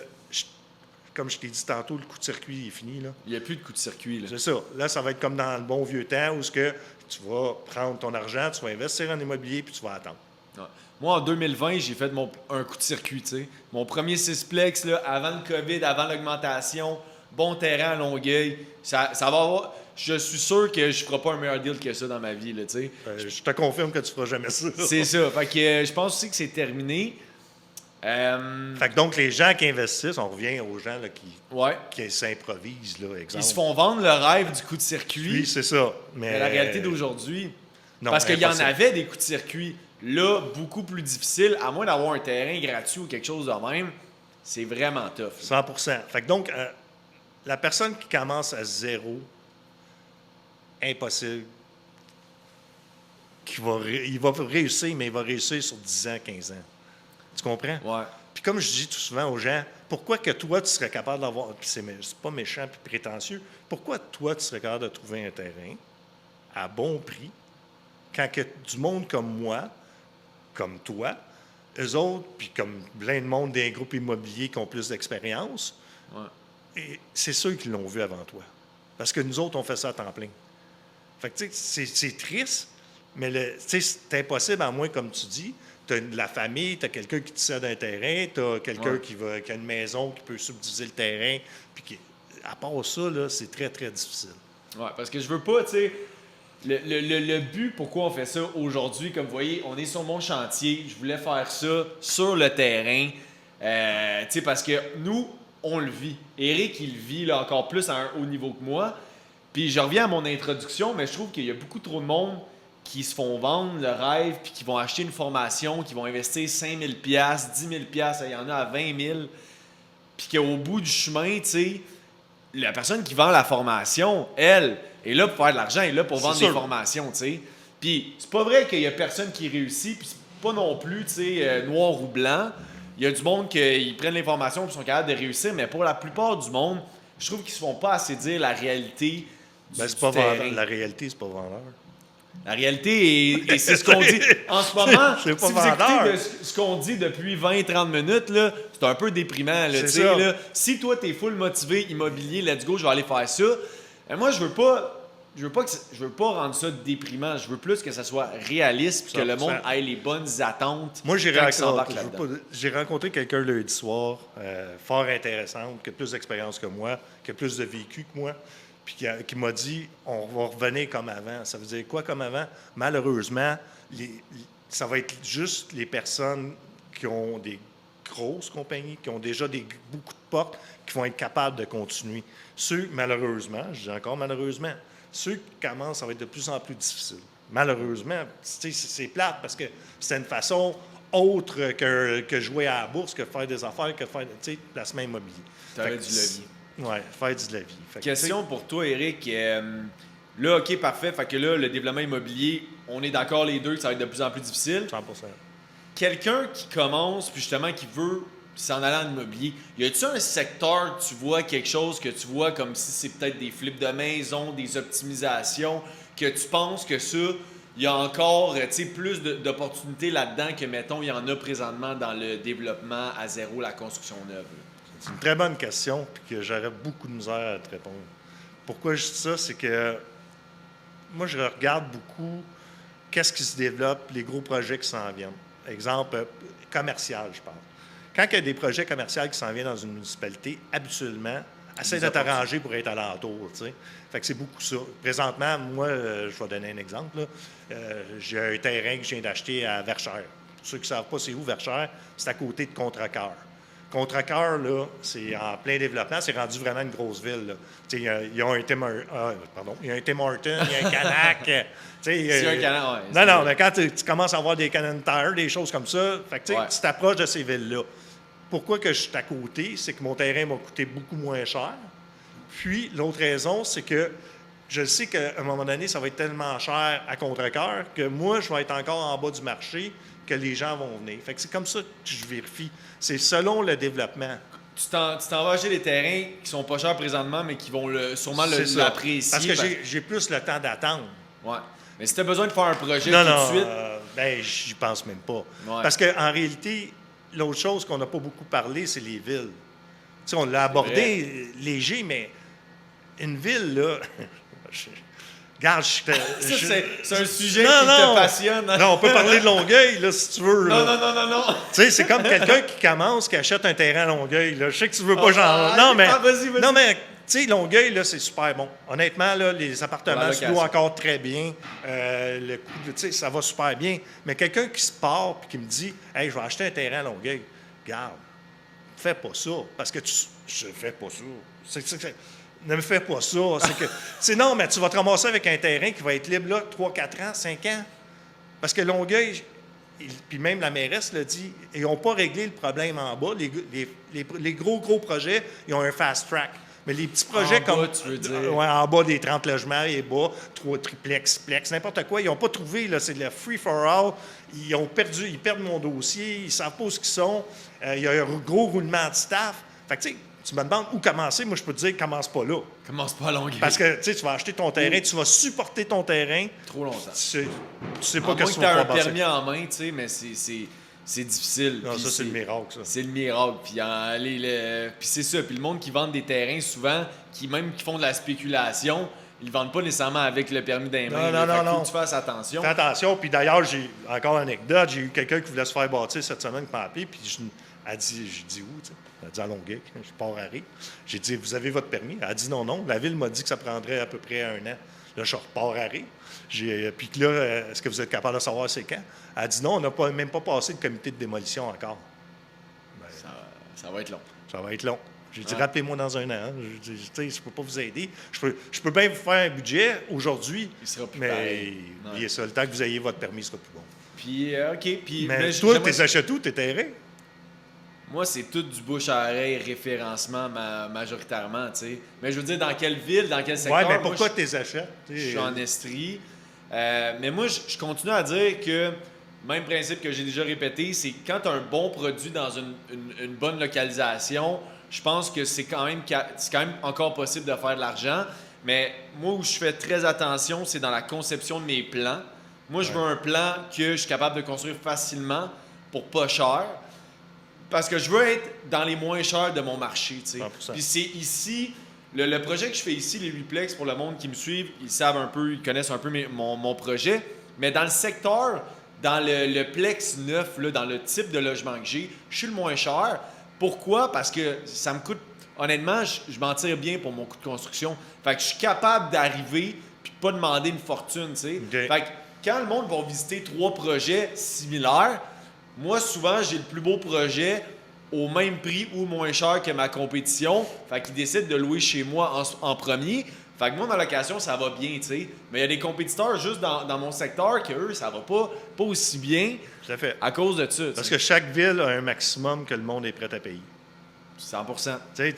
comme je t'ai dit tantôt, le coup de circuit est fini. Là. Il n'y a plus de coup de circuit. Là. C'est ça. Là, ça va être comme dans le bon vieux temps où ce que tu vas prendre ton argent, tu vas investir en immobilier, puis tu vas attendre. Ouais. Moi, en 2020, j'ai fait un coup de circuit. T'sais. Mon premier sixplex, là, avant le COVID, avant l'augmentation, bon terrain à Longueuil. Ça va avoir... Je suis sûr que je ne ferai pas un meilleur deal que ça dans ma vie. Là, t'sais. Je te confirme que tu ne feras jamais ça. C'est ça. Fait que je pense aussi que c'est terminé. Fait que donc, les gens qui investissent, on revient aux gens là, Ouais. qui s'improvisent, là, exemple. Ils se font vendre le rêve du coup de circuit. Oui, c'est ça. Mais la réalité d'aujourd'hui, non, parce qu'il y en impossible. avait des coups de circuit, là, beaucoup plus difficiles, à moins d'avoir un terrain gratuit ou quelque chose de même, c'est vraiment tough. 100%. Fait que donc, la personne qui commence à zéro, impossible. Il va réussir, mais il va réussir sur 10 ans, 15 ans. Tu comprends? Ouais. Puis comme je dis tout souvent aux gens, pourquoi que toi, tu serais capable d'avoir... Puis c'est pas méchant puis prétentieux. Pourquoi toi, tu serais capable de trouver un terrain à bon prix quand que du monde comme moi, comme toi, eux autres, puis comme plein de monde des groupes immobiliers qui ont plus d'expérience, Ouais. et c'est ceux qui l'ont vu avant toi. Parce que nous autres, on fait ça à temps plein. Fait que, tu sais, c'est triste, mais tu sais, c'est impossible, à moins, comme tu dis, tu as de la famille, tu as quelqu'un qui te cède un terrain, tu as quelqu'un qui a une maison qui peut subdiviser le terrain. Puis à part ça, là, c'est très, très difficile. Ouais, parce que je veux pas, tu sais, le but pourquoi on fait ça aujourd'hui, comme vous voyez, on est sur mon chantier, je voulais faire ça sur le terrain, tu sais, parce que nous, on le vit. Éric, il le vit là, encore plus à un haut niveau que moi. Puis je reviens à mon introduction, mais je trouve qu'il y a beaucoup trop de monde qui se font vendre le rêve, puis qui vont acheter une formation, qui vont investir 5 000 $, 10 000 $, il y en a à 20 000, puis qu'au bout du chemin, tu sais, la personne qui vend la formation, elle, est là pour faire de l'argent, elle est là pour vendre des formations, tu sais. Puis c'est pas vrai qu'il y a personne qui réussit, puis c'est pas non plus, tu sais, noir ou blanc. Il y a du monde qui prennent l'information et sont capables de réussir, mais pour la plupart du monde, je trouve qu'ils se font pas assez dire la réalité du, Ben, c'est pas terrain. vendeur. La réalité, c'est pas vendeur. La réalité, et c'est ce qu'on dit en ce moment. C'est pas si vous vendeur. écoutez ce qu'on dit depuis 20-30 minutes, là, c'est un peu déprimant. Là, C'est tu sais, ça. là. Si toi, tu es full motivé, immobilier, let's go, je vais aller faire ça. Moi, je veux pas rendre ça déprimant. Je veux plus que ça soit réaliste et que le 100%. monde ait les bonnes attentes. Moi, j'ai quand il s'embarque rencontré quelqu'un lundi soir, fort intéressant, qui a plus d'expérience que moi, qui a plus de vécu que moi, puis qui m'a dit on va revenir comme avant. Ça veut dire quoi comme avant? Malheureusement, ça va être juste les personnes qui ont des grosses compagnies, qui ont déjà beaucoup de portes, qui vont être capables de continuer. Ceux, malheureusement, je dis encore malheureusement, ceux qui commencent, ça va être de plus en plus difficile. Malheureusement, c'est plate parce que c'est une façon autre que jouer à la bourse, que faire des affaires, que faire placement immobilier. Tu avais du levier. Oui, faire du levier. Fait que, Question pour toi, Éric. Là, OK, parfait. Fait que là, le développement immobilier, on est d'accord les deux que ça va être de plus en plus difficile. 100%. Quelqu'un qui commence, puis justement qui veut s'en aller en immobilier, y a-tu un secteur, tu vois quelque chose que tu vois comme si c'est peut-être des flips de maison, des optimisations, que tu penses que ça, il y a encore plus d'opportunités là-dedans que, mettons, il y en a présentement dans le développement à zéro, la construction neuve? C'est une très bonne question, puis que j'aurais beaucoup de misère à te répondre. Pourquoi je dis ça? C'est que moi, je regarde beaucoup qu'est-ce qui se développe, les gros projets qui s'en viennent. Exemple, commercial, je parle. Quand il y a des projets commerciaux qui s'en viennent dans une municipalité, habituellement, essaie de t'arranger pour être alentour, tu sais. Fait que c'est beaucoup ça. Présentement, moi, je vais donner un exemple, là. J'ai un terrain que je viens d'acheter à Verchères. Pour ceux qui ne savent pas c'est où Verchères, c'est à côté de Contrecoeur. Contrecoeur, là, c'est en plein développement, c'est rendu vraiment une grosse ville, là. Tu sais, il y a un Tim Hortons, il y a un Canac. C'est un Canac, oui. Non, mais quand tu commences à avoir des Canon Tire, des choses comme ça, fait que, tu t'approches de ces villes-là. Pourquoi que je suis à côté? C'est que mon terrain m'a coûté beaucoup moins cher. Puis, l'autre raison, c'est que je sais qu'à un moment donné, ça va être tellement cher à Contrecoeur que moi, je vais être encore en bas du marché que les gens vont venir. Fait que c'est comme ça que je vérifie. C'est selon le développement. tu t'en vas acheter des terrains qui sont pas chers présentement, mais qui vont sûrement l'apprécier. Parce que j'ai plus le temps d'attendre. Ouais. Mais si tu as besoin de faire un projet Non, tout de suite... ben, j'y pense même pas. Ouais. Parce qu'en réalité, l'autre chose qu'on n'a pas beaucoup parlé, c'est les villes. Tu sais, on l'a abordé léger, mais une ville, là... Regarde, c'est un sujet qui te passionne. Hein? Non, on peut parler de Longueuil, là, si tu veux. Non, là. non. Tu sais, c'est comme quelqu'un qui achète un terrain à Longueuil. Là. Je sais que tu veux pas vas-y. Non, mais, tu sais, Longueuil, là, c'est super bon. Honnêtement, là, les appartements se louent encore très bien. Le coût, tu sais, ça va super bien. Mais quelqu'un qui se part et qui me dit « Hey, je vais acheter un terrain à Longueuil. » Regarde, fais pas ça. Parce que je fais pas ça. Ne me fais pas ça. Non, mais tu vas te ramasser avec un terrain qui va être libre là 3, 4 ans, 5 ans. Parce que Longueuil, puis même la mairesse l'a dit, ils n'ont pas réglé le problème en bas. Les gros projets, ils ont un fast track. Mais les petits projets en bas, tu veux dire? Ouais, en bas des 30 logements et bas, 3 triplex, plex, n'importe quoi, ils n'ont pas trouvé, là, c'est le free for all. Ils perdent mon dossier, ils ne savent pas où ils sont. Il y a un gros roulement de staff. Fait que, tu sais, tu me demandes où commencer, moi je peux te dire commence pas là. Commence pas à Longueuil. Parce que tu vas acheter ton terrain, tu vas supporter ton terrain. Trop longtemps. Tu sais pas à que moins tu que vas tu as un pas passer. permis en main, tu sais, mais c'est difficile. Non, Puis ça c'est le miracle, ça. C'est le miracle. Puis, puis c'est ça. Puis le monde qui vend des terrains, souvent, qui font de la spéculation, ils ne vendent pas nécessairement avec le permis d'un main. Non. Faut que tu fasses attention. Fais attention. Puis d'ailleurs, j'ai encore une anecdote. J'ai eu quelqu'un qui voulait se faire bâtir cette semaine qui m'a appelé. Puis j'ai dit où, tu sais? Elle a dit à Longueuil, je pars à Ré. J'ai dit, vous avez votre permis? Elle a dit non. La ville m'a dit que ça prendrait à peu près 1 an. Là, je repars à Ré. Puis là, est-ce que vous êtes capable de savoir c'est quand? Elle a dit non, on n'a même pas passé le comité de démolition encore. Ben, ça va être long. Ça va être long. J'ai dit, rappelez-moi dans 1 an. Je ne peux pas vous aider. Je peux bien vous faire un budget aujourd'hui, Il sera plus mais pareil. oubliez ça. Le temps que vous ayez votre permis, ce sera plus bon. Puis, OK. Puis, Mais toi, tu achètes où, tes terrains? Moi, c'est tout du bouche à oreille, référencement majoritairement, tu sais. Mais je veux dire, dans quelle ville, dans quel secteur? Oui, mais pourquoi tu les achètes? Je suis en Estrie. Mais moi, je continue à dire que, même principe que j'ai déjà répété, c'est quand tu as un bon produit dans une bonne localisation, je pense que c'est quand même encore possible de faire de l'argent. Mais moi, où je fais très attention, c'est dans la conception de mes plans. Moi, je veux un plan que je suis capable de construire facilement pour pas cher. Parce que je veux être dans les moins chers de mon marché, tu sais. 100%. Puis c'est ici, le projet que je fais ici, les 8plex, pour le monde qui me suit, ils savent un peu, ils connaissent un peu mon projet. Mais dans le secteur, dans le plex neuf, là, dans le type de logement que j'ai, je suis le moins cher. Pourquoi? Parce que ça me coûte, honnêtement, je m'en tire bien pour mon coût de construction. Fait que je suis capable d'arriver puis de pas demander une fortune, tu sais. Okay. Fait que quand le monde va visiter 3 projets similaires, moi, souvent, j'ai le plus beau projet au même prix ou moins cher que ma compétition. Fait qu'ils décident de louer chez moi en premier. Fait que moi, ma location, ça va bien, tu sais. Mais il y a des compétiteurs juste dans mon secteur que eux, ça va pas aussi bien. Tout à fait. À cause de ça. Parce que chaque ville a un maximum que le monde est prêt à payer. 100%. Tu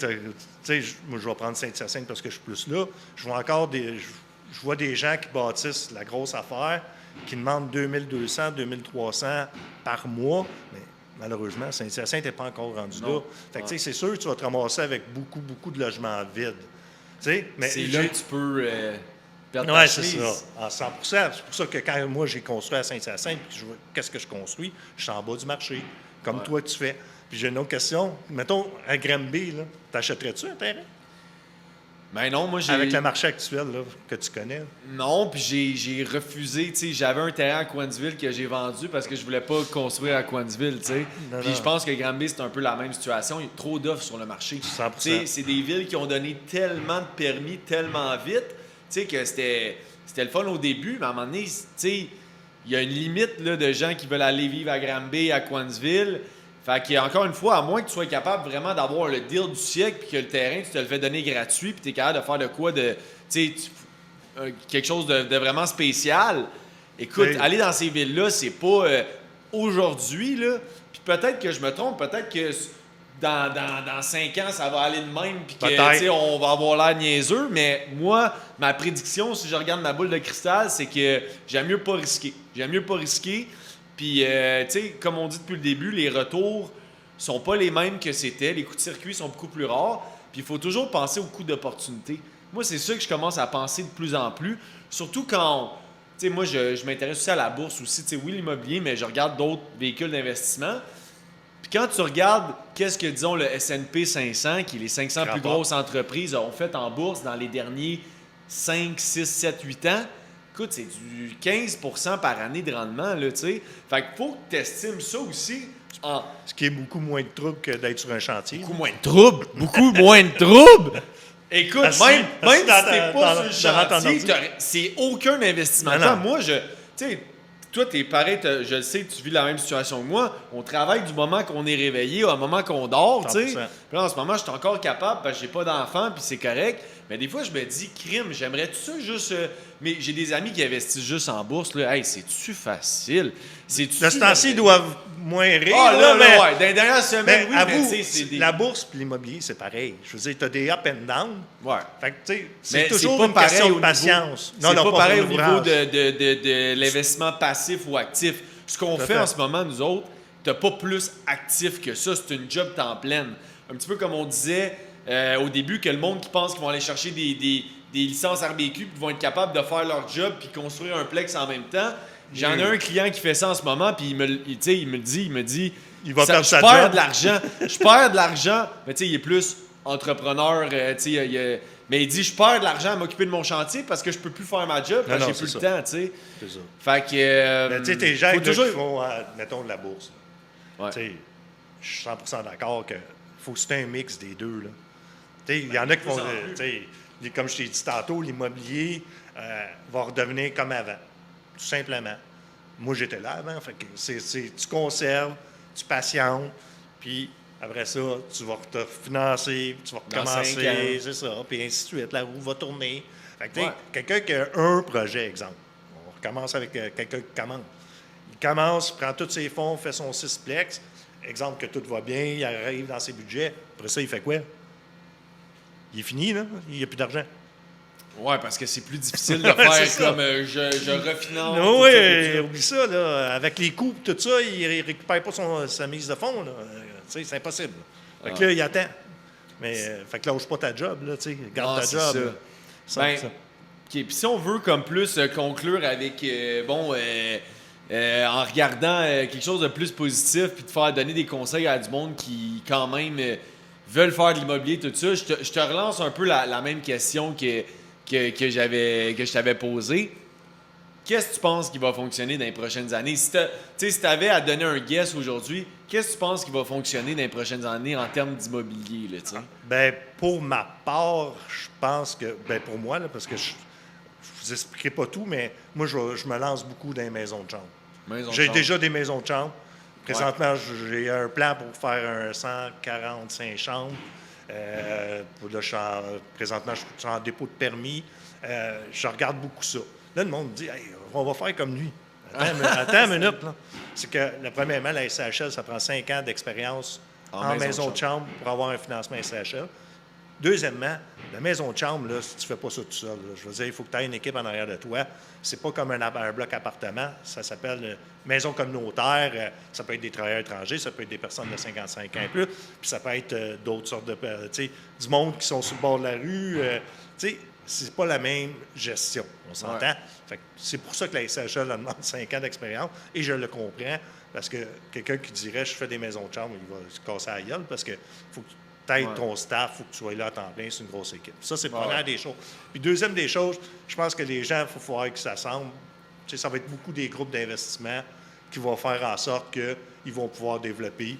sais, moi, je vais prendre Saint-Hyacinthe parce que je suis plus là. Je vois des gens qui bâtissent la grosse affaire, qui demandent 2200, 2300 par mois. Mais malheureusement, Saint-Hyacinthe n'est pas encore rendu là. Fait que, tu sais, c'est sûr que tu vas te ramasser avec beaucoup de logements vides. Mais c'est là que tu peux perdre ta Oui, c'est chemise. ça, en 100%. C'est pour ça que quand moi, j'ai construit à Saint-Hyacinthe, puis qu'est-ce que je construis? Je suis en bas du marché, comme toi, tu fais. Puis j'ai une autre question. Mettons, à Granby, t'achèterais-tu un terrain? Ben non, moi j'ai... Avec le marché actuel là, que tu connais. Non, puis j'ai refusé, tu sais, j'avais un terrain à Coinsville que j'ai vendu parce que je voulais pas construire à Coinsville, tu sais. Puis je pense que Granby, c'est un peu la même situation. Il y a trop d'offres sur le marché. 100%. Tu sais, c'est des villes qui ont donné tellement de permis, tellement vite, tu sais, que c'était le fun au début, mais à un moment donné, tu sais, il y a une limite là, de gens qui veulent aller vivre à Granby, à Coinsville. Fait qu'encore une fois, à moins que tu sois capable vraiment d'avoir le deal du siècle puis que le terrain, tu te le fais donner gratuit puis tu es capable de faire de quoi de, quelque chose de vraiment spécial. Écoute, aller dans ces villes-là, c'est pas aujourd'hui, là. Puis peut-être que je me trompe, peut-être que dans 5 ans, ça va aller de même puis que, on va avoir l'air niaiseux. Mais moi, ma prédiction, si je regarde ma boule de cristal, c'est que j'aime mieux pas risquer. J'aime mieux pas risquer. Puis, tu sais, comme on dit depuis le début, les retours sont pas les mêmes que c'était. Les coups de circuit sont beaucoup plus rares. Puis il faut toujours penser aux coûts d'opportunité. Moi, c'est ça que je commence à penser de plus en plus. Surtout quand, tu sais, moi, je m'intéresse aussi à la bourse aussi. Tu sais, oui, l'immobilier, mais je regarde d'autres véhicules d'investissement. Puis quand tu regardes qu'est-ce que, disons, le S&P 500, qui est les 500 plus grosses entreprises, ont fait en bourse dans les derniers 5, 6, 7, 8 ans, écoute, c'est du 15% par année de rendement, là, tu sais. Fait qu'il faut que tu estimes ça aussi. Ce qui est beaucoup moins de trouble que d'être sur un chantier. Beaucoup moins de troubles. Beaucoup moins de troubles. Écoute, même si t'es pas sur le chantier, c'est aucun investissement. Moi, tu sais, toi, t'es pareil, je le sais, tu vis la même situation que moi. On travaille du moment qu'on est réveillé au moment qu'on dort, tu sais. Puis là, en ce moment, je suis encore capable parce que j'ai pas d'enfant, puis c'est correct. Mais des fois, je me dis, crime, j'aimerais tout ça juste... mais j'ai des amis qui investissent juste en bourse, là. Hey, c'est-tu facile? De ce temps-ci, ils doivent moins rire. Ah, là, mais, ouais. Dans les dernières semaines, oui, mais c'est la bourse et l'immobilier, c'est pareil. Je veux dire, tu as des up and down. Ouais. Fait que, tu sais, c'est mais toujours une question de patience. C'est pas pareil au niveau de l'investissement passif ou actif. Ce qu'on fait en ce moment, nous autres, t'as pas plus actif que ça. C'est une job temps pleine. Un petit peu comme on disait au début, que le monde qui pense qu'ils vont aller chercher des licences RBQ puis vont être capables de faire leur job puis construire un plex en même temps. J'en ai un client qui fait ça en ce moment, puis il me dit il va perdre sa job. Je perds de l'argent, mais tu sais, il est plus entrepreneur, mais il dit je perds de l'argent à m'occuper de mon chantier parce que je peux plus faire ma job parce que j'ai plus le temps, tu sais. C'est ça. Fait que mais tu sais, tes gens qui font, mettons, de la bourse. Ouais. Tu sais, je suis 100% d'accord que faut que c'est un mix des deux, là. Tu sais, il y en a qui font, comme je t'ai dit tantôt, l'immobilier va redevenir comme avant. Tout simplement. Moi, j'étais là avant. Fait que tu conserves, tu patientes, puis après ça, tu vas te financer, tu vas recommencer, c'est ça, puis ainsi de suite. La roue va tourner. Fait que, quelqu'un qui a un projet, exemple, on recommence avec quelqu'un qui commence. Il commence, prend tous ses fonds, fait son sixplex, exemple que tout va bien, il arrive dans ses budgets. Après ça, il fait quoi? Il est fini, là? Il n'y a plus d'argent. Oui, parce que c'est plus difficile de faire comme je refinance. Oui, oublie ça, là. Avec les coûts tout ça, il ne récupère pas sa mise de fonds. C'est impossible. Fait que là, il attend. Mais fait que lâche pas ta job, là, tu sais. Garde ta job. Puis si on veut comme plus conclure avec en regardant quelque chose de plus positif puis de faire donner des conseils à du monde qui quand même veulent faire de l'immobilier, tout ça, je te relance un peu la même question que je t'avais posé. Qu'est-ce que tu penses qui va fonctionner dans les prochaines années? Si tu avais à donner un guess aujourd'hui, qu'est-ce que tu penses qui va fonctionner dans les prochaines années en termes d'immobilier? Là, ben, pour ma part, je pense que... Ben, pour moi, là, parce que je vous expliquerai pas tout, mais moi, je me lance beaucoup dans les maisons de chambre. J'ai déjà des maisons de chambre. Présentement, j'ai un plan pour faire un 145 chambres. Présentement, je suis en dépôt de permis. Je regarde beaucoup ça. Là, le monde me dit hey, on va faire comme lui. Attends une minute. Là. C'est que, premièrement, la SCHL, ça prend 5 ans d'expérience en maison de chambre pour avoir un financement SCHL. Deuxièmement, la maison de chambre, là, si tu ne fais pas ça tout seul, là, je veux dire, il faut que tu aies une équipe en arrière de toi. C'est pas comme un bloc appartement. Ça s'appelle maison communautaire. Ça peut être des travailleurs étrangers, ça peut être des personnes de 55 ans et plus, puis ça peut être d'autres sortes de... du monde qui sont sur le bord de la rue. C'est pas la même gestion, on s'entend. C'est pour ça que la SCHL demande 5 ans d'expérience, et je le comprends, parce que quelqu'un qui dirait « je fais des maisons de chambre », il va se casser la gueule, parce que faut que tu aides ton staff, il faut que tu sois là à temps plein, c'est une grosse équipe. Ça, c'est la première des choses. Puis deuxième des choses, je pense que les gens, il faut voir qu'ils s'assemblent. Ça va être beaucoup des groupes d'investissement qui vont faire en sorte qu'ils vont pouvoir développer.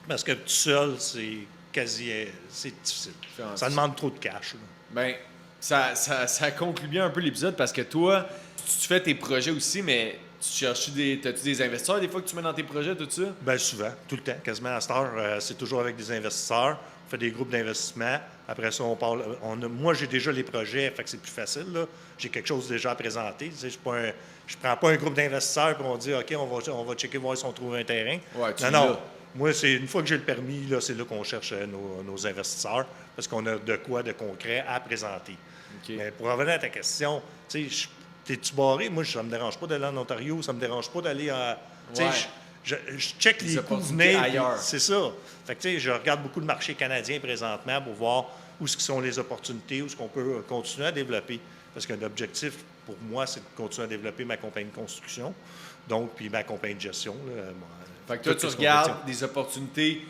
Parce que tout seul, c'est difficile. Ça demande trop de cash. Bien, ça conclut bien un peu l'épisode parce que toi, tu fais tes projets aussi, mais tu cherches t'as-tu des investisseurs des fois que tu mets dans tes projets, tout ça? Bien, souvent, tout le temps, quasiment à cette heure, c'est toujours avec des investisseurs. On fait des groupes d'investissement. Après ça, on parle. Moi, j'ai déjà les projets, fait que c'est plus facile. Là. J'ai quelque chose déjà à présenter. Tu sais, je prends pas un groupe d'investisseurs et on dit OK, on va checker voir si on trouve un terrain. Ouais, non. Moi, c'est une fois que j'ai le permis, là, c'est là qu'on cherche nos investisseurs parce qu'on a de quoi de concret à présenter. Okay. Mais pour revenir à ta question, tu sais, t'es-tu barré? Moi, ça me dérange pas d'aller en Ontario, ça me dérange pas d'aller à... je check les coûts opportunités venir. ailleurs. C'est ça. Fait que, tu sais, je regarde beaucoup le marché canadien présentement pour voir où sont les opportunités, où est-ce qu'on peut continuer à développer. Parce que l'objectif, pour moi, c'est de continuer à développer ma compagnie de construction, donc, puis ma compagnie de gestion. Là, fait que toi, tu regardes des opportunités.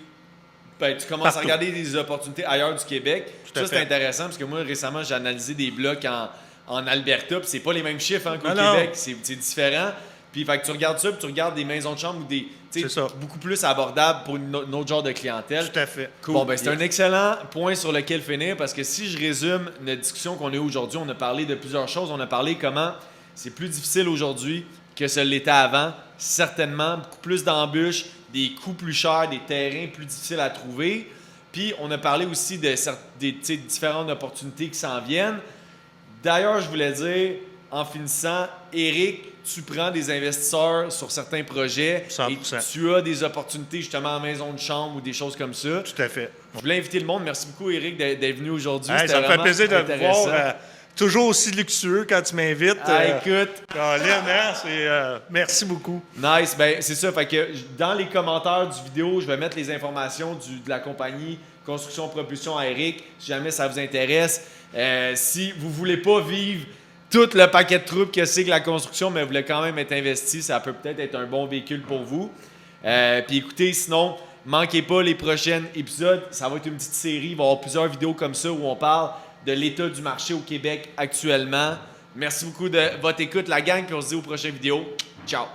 Ben, tu commences à regarder des opportunités ailleurs du Québec. Ça, c'est intéressant parce que moi, récemment, j'ai analysé des blocs en Alberta, puis c'est pas les mêmes chiffres qu'au Québec, c'est différent. Puis fait que tu regardes ça, puis tu regardes des maisons de chambre ou des beaucoup plus abordables pour un autre genre de clientèle. Tout à fait. Cool. Bon, ben c'est un excellent point sur lequel finir parce que si je résume notre discussion qu'on a eue aujourd'hui, on a parlé de plusieurs choses. On a parlé comment c'est plus difficile aujourd'hui que ce l'était avant. Certainement, beaucoup plus d'embûches, des coûts plus chers, des terrains plus difficiles à trouver. Puis on a parlé aussi de des différentes opportunités qui s'en viennent. D'ailleurs, je voulais dire, en finissant, Éric, tu prends des investisseurs sur certains projets 100%. et tu as des opportunités justement en maison de chambre ou des choses comme ça. Tout à fait. Je voulais inviter le monde. Merci beaucoup, Éric, d'être venu aujourd'hui. Hey, ça me fait plaisir de te voir. Toujours aussi luxueux quand tu m'invites. Écoute. Colin, hein, merci beaucoup. Nice. Ben, c'est ça. Fait que dans les commentaires du vidéo, je vais mettre les informations de la compagnie Construction Propulsion à Éric, si jamais ça vous intéresse. Si vous voulez pas vivre tout le paquet de troubles que c'est que la construction, mais vous voulez quand même être investi, ça peut peut-être être un bon véhicule pour vous. Puis écoutez, sinon, manquez pas les prochains épisodes. Ça va être une petite série. Il va y avoir plusieurs vidéos comme ça où on parle de l'état du marché au Québec actuellement. Merci beaucoup de votre écoute, la gang, puis on se dit aux prochaines vidéos. Ciao!